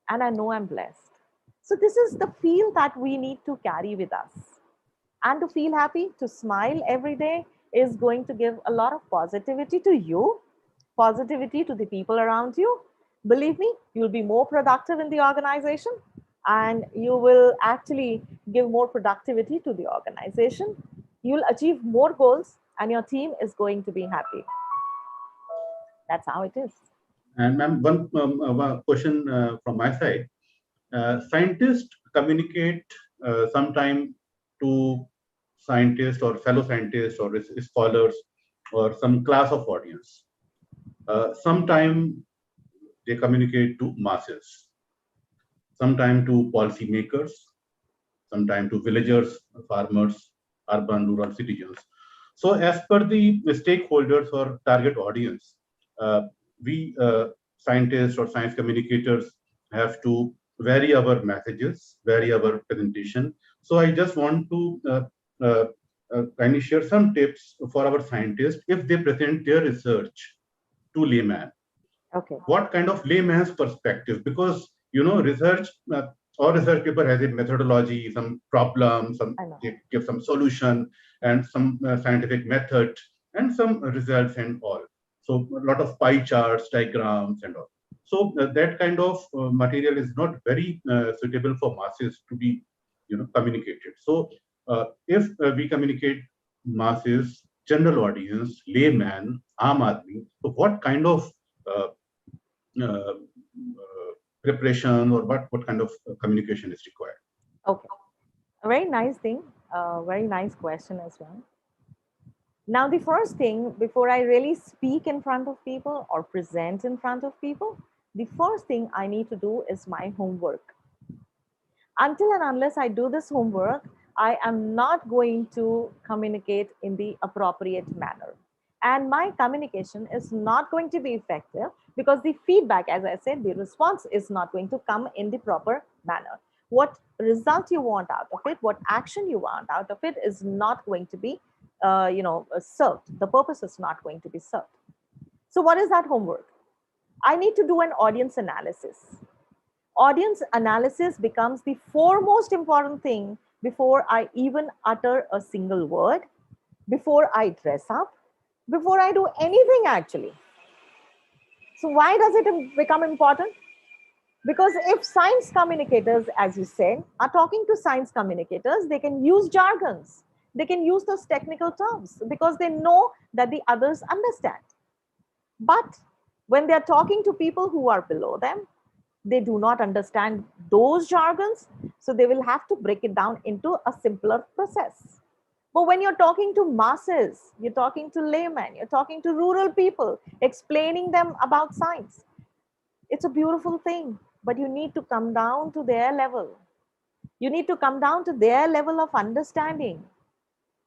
and I know I'm blessed. So, this is the feel that we need to carry with us. And to feel happy, to smile every day is going to give a lot of positivity to you, positivity to the people around you. Believe me, you'll be more productive in the organization. and you will actually give more productivity to the organization. You'll achieve more goals and your team is going to be happy. That's how it is. And ma'am, one question from my side. Scientists communicate sometime to scientists or fellow scientists or scholars or some class of audience. Sometime they communicate to masses, sometime to policymakers, sometime to villagers, farmers, urban, rural citizens. So, as per the stakeholders or target audience, we scientists or science communicators have to vary our messages, vary our presentation. So, I just want to uh, kindly share some tips for our scientists if they present their research to layman. Okay. What kind of layman's perspective? Because research or research paper has a methodology, some problem, some I know. they give some solution and some scientific method and some results and all. So a lot of pie charts, diagrams and all. So that kind of material is not very suitable for masses to be communicated. So if we communicate masses, general audience, layman, aam aadmi, so what kind of uh, uh, preparation or what kind of communication is required? Okay. A very nice thing. Very nice question as well. Now, the first thing before I really speak in front of people or present in front of people, the first thing I need to do is my homework. Until and unless I do this homework, I am not going to communicate in the appropriate manner. And my communication is not going to be effective because the feedback, as I said, the response is not going to come in the proper manner. What result you want out of it, what action you want out of it is not going to be, served. The purpose is not going to be served. So, what is that homework? I need to do an audience analysis. Audience analysis becomes the foremost important thing before I even utter a single word, before I dress up, before I do anything actually. So, why does it become important? Because if science communicators, as you said, are talking to science communicators, they can use jargons, they can use those technical terms because they know that the others understand. But when they're talking to people who are below them, they do not understand those jargons. So they will have to break it down into a simpler process. But when you're talking to masses, you're talking to laymen, you're talking to rural people, explaining them about science, it's a beautiful thing. But you need to come down to their level. You need to come down to their level of understanding.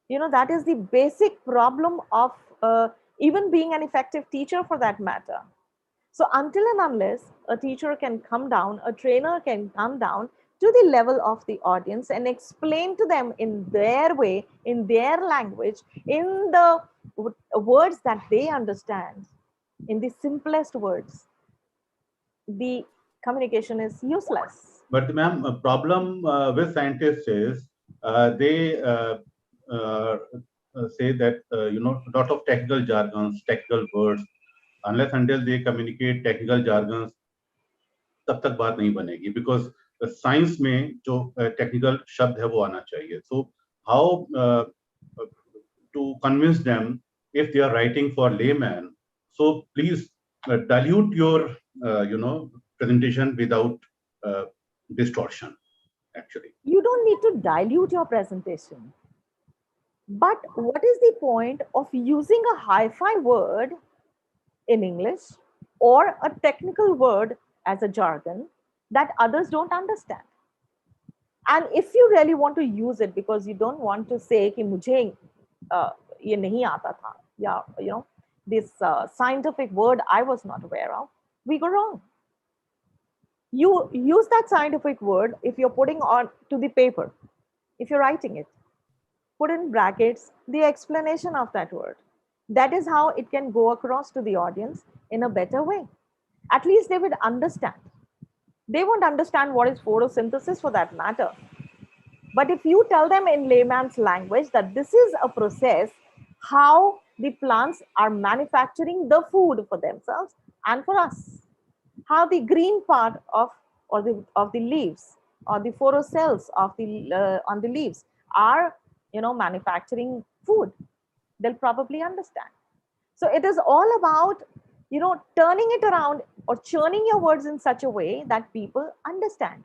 That is the basic problem of even being an effective teacher for that matter. So until and unless a teacher can come down, a trainer can come down to the level of the audience and explain to them in their way, in their language, in the words that they understand, in the simplest words, the communication is useless. But ma'am, a problem with scientists is they uh, say that a lot of technical jargons, technical words, unless until they communicate technical jargons, तब तक बात नहीं बनेगी because science में जो technical शब्द है वो आना चाहिए. So how to convince them if they are writing for layman? So please dilute your presentation without uh, distortion. Actually, You don't need to dilute your presentation. But what is the point of using a hi-fi word in English or a technical word as a jargon that others don't understand? And if you really want to use it because you don't want to say कि मुझे ये नहीं आता था, या this scientific word I was not aware of, we go wrong. You use that scientific word if you're putting on to the paper, if you're writing it, put in brackets the explanation of that word. That is how it can go across to the audience in a better way. At least they would understand. They won't understand what is photosynthesis for that matter. But if you tell them in layman's language that this is a process, how the plants are manufacturing the food for themselves and for us, how the green part of the leaves or the photocells of the on the leaves are, manufacturing food, they'll probably understand. So it is all about, turning it around or churning your words in such a way that people understand.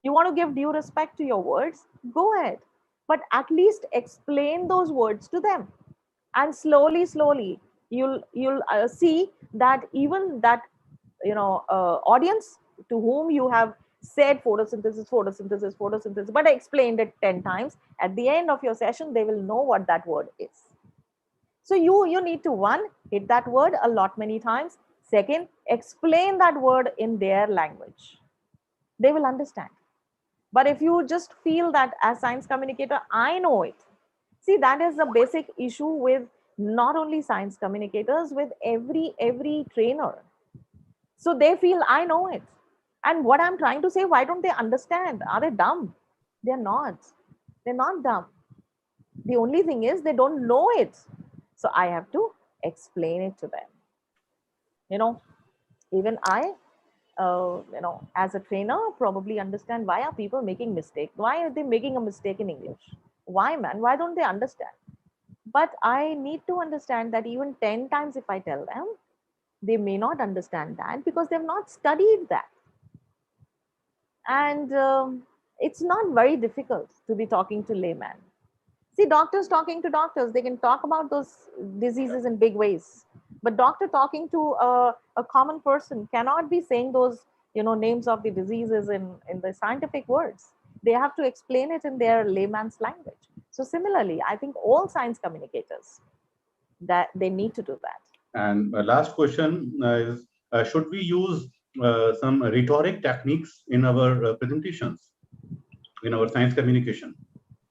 You want to give due respect to your words, go ahead, but at least explain those words to them. And slowly you'll see that even that, audience to whom you have said photosynthesis, but explained it 10 times, at the end of your session they will know what that word is. So you need to, one, hit that word a lot many times. Second, explain that word in their language. They will understand. But if you just feel that as science communicator, I know it. See, that is the basic issue with not only science communicators, with every trainer. So they feel I know it. And what I'm trying to say, why don't they understand? Are they dumb? They're not. They're not dumb. The only thing is they don't know it. So I have to explain it to them. You know, even I, as a trainer, probably understand why are people making mistakes? Why are they making a mistake in English? Why, man? Why don't they understand? But I need to understand that even 10 times if I tell them, they may not understand that because they've not studied that. And it's not very difficult to be talking to layman. See, doctors talking to doctors, they can talk about those diseases in big ways. But doctor talking to a common person cannot be saying those, names of the diseases in the scientific words. They have to explain it in their layman's language. So similarly, I think all science communicators, that they need to do that. And last question is, should we use some rhetoric techniques in our presentations, in our science communication?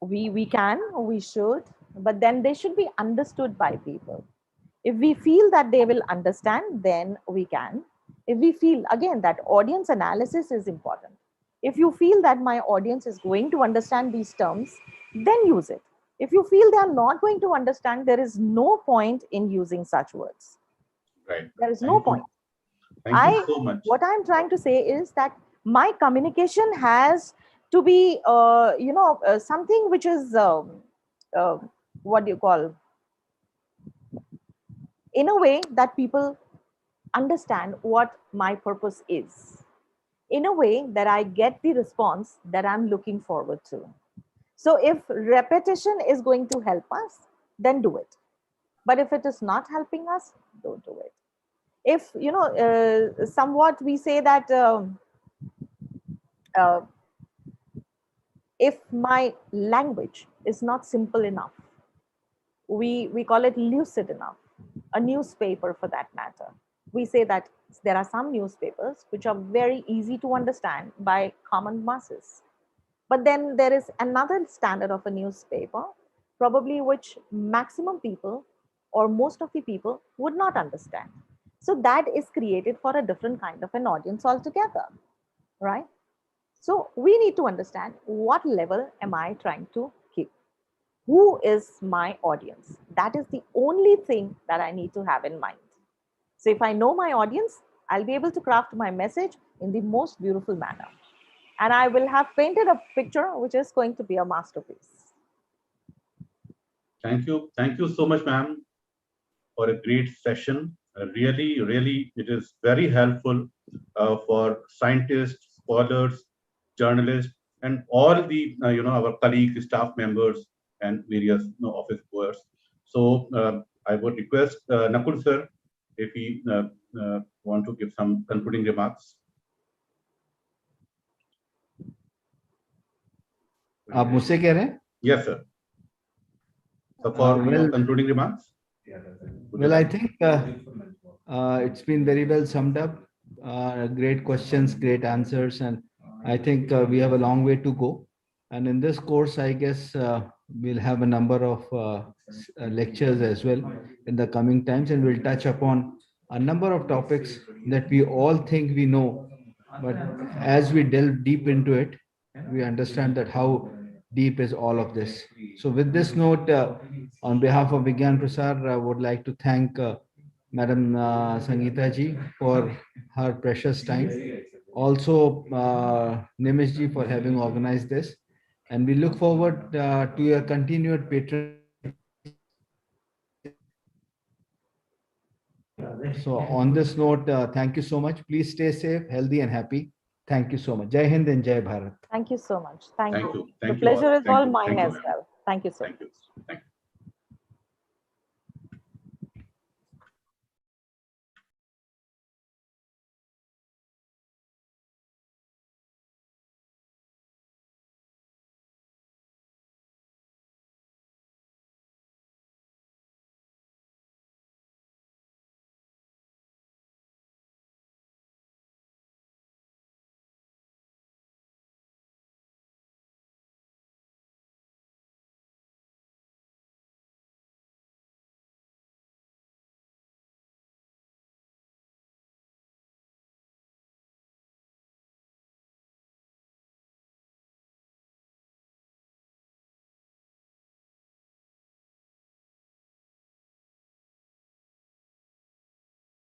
We should, but then they should be understood by people. If we feel that they will understand, then we can. If we feel, again, that audience analysis is important. If you feel that my audience is going to understand these terms, then use it. If you feel they are not going to understand, there is no point in using such words. Right. There is no point. Thank you so much. What I'm trying to say is that my communication has to be, something which is, what do you call, in a way that people understand what my purpose is, in a way that I get the response that I'm looking forward to. So if repetition is going to help us, then do it. But if it is not helping us, don't do it. If, somewhat we say that, uh, if my language is not simple enough, we call it lucid enough, a newspaper for that matter. We say that there are some newspapers which are very easy to understand by common masses. But then there is another standard of a newspaper, probably which maximum people or most of the people would not understand. So that is created for a different kind of an audience altogether, right? So we need to understand what level am I trying to keep? Who is my audience? That is the only thing that I need to have in mind. So if I know my audience, I'll be able to craft my message in the most beautiful manner. And I will have painted a picture which is going to be a masterpiece. Thank you. Thank you so much, ma'am, for a great session. Really, it is very helpful for scientists, scholars, journalists, and all the our colleagues, staff members, and various office goers. So I would request Nakul sir if he want to give some concluding remarks. आप मुझसे कह रहे हैं? Yes, sir. So for concluding remarks. Well, I think it's been very well summed up. Great questions, great answers, and I think we have a long way to go. And in this course, I guess we'll have a number of lectures as well in the coming times, and we'll touch upon a number of topics that we all think we know, but as we delve deep into it, we understand that how deep is all of this. So with this note, on behalf of Vigyan Prasar, I would like to thank Madam Sangeeta ji for her precious time. also Nimeshji for having organized this. And we look forward to your continued patronage. So on this note, thank you so much. Please stay safe, healthy and happy. Thank you so much. Jai Hind and Jai Bharat. Thank you so much. Thank Thank you. you. The Thank you all. pleasure is Thank all you. mine Thank you, as ma'am. well. Thank you so much. Thank you.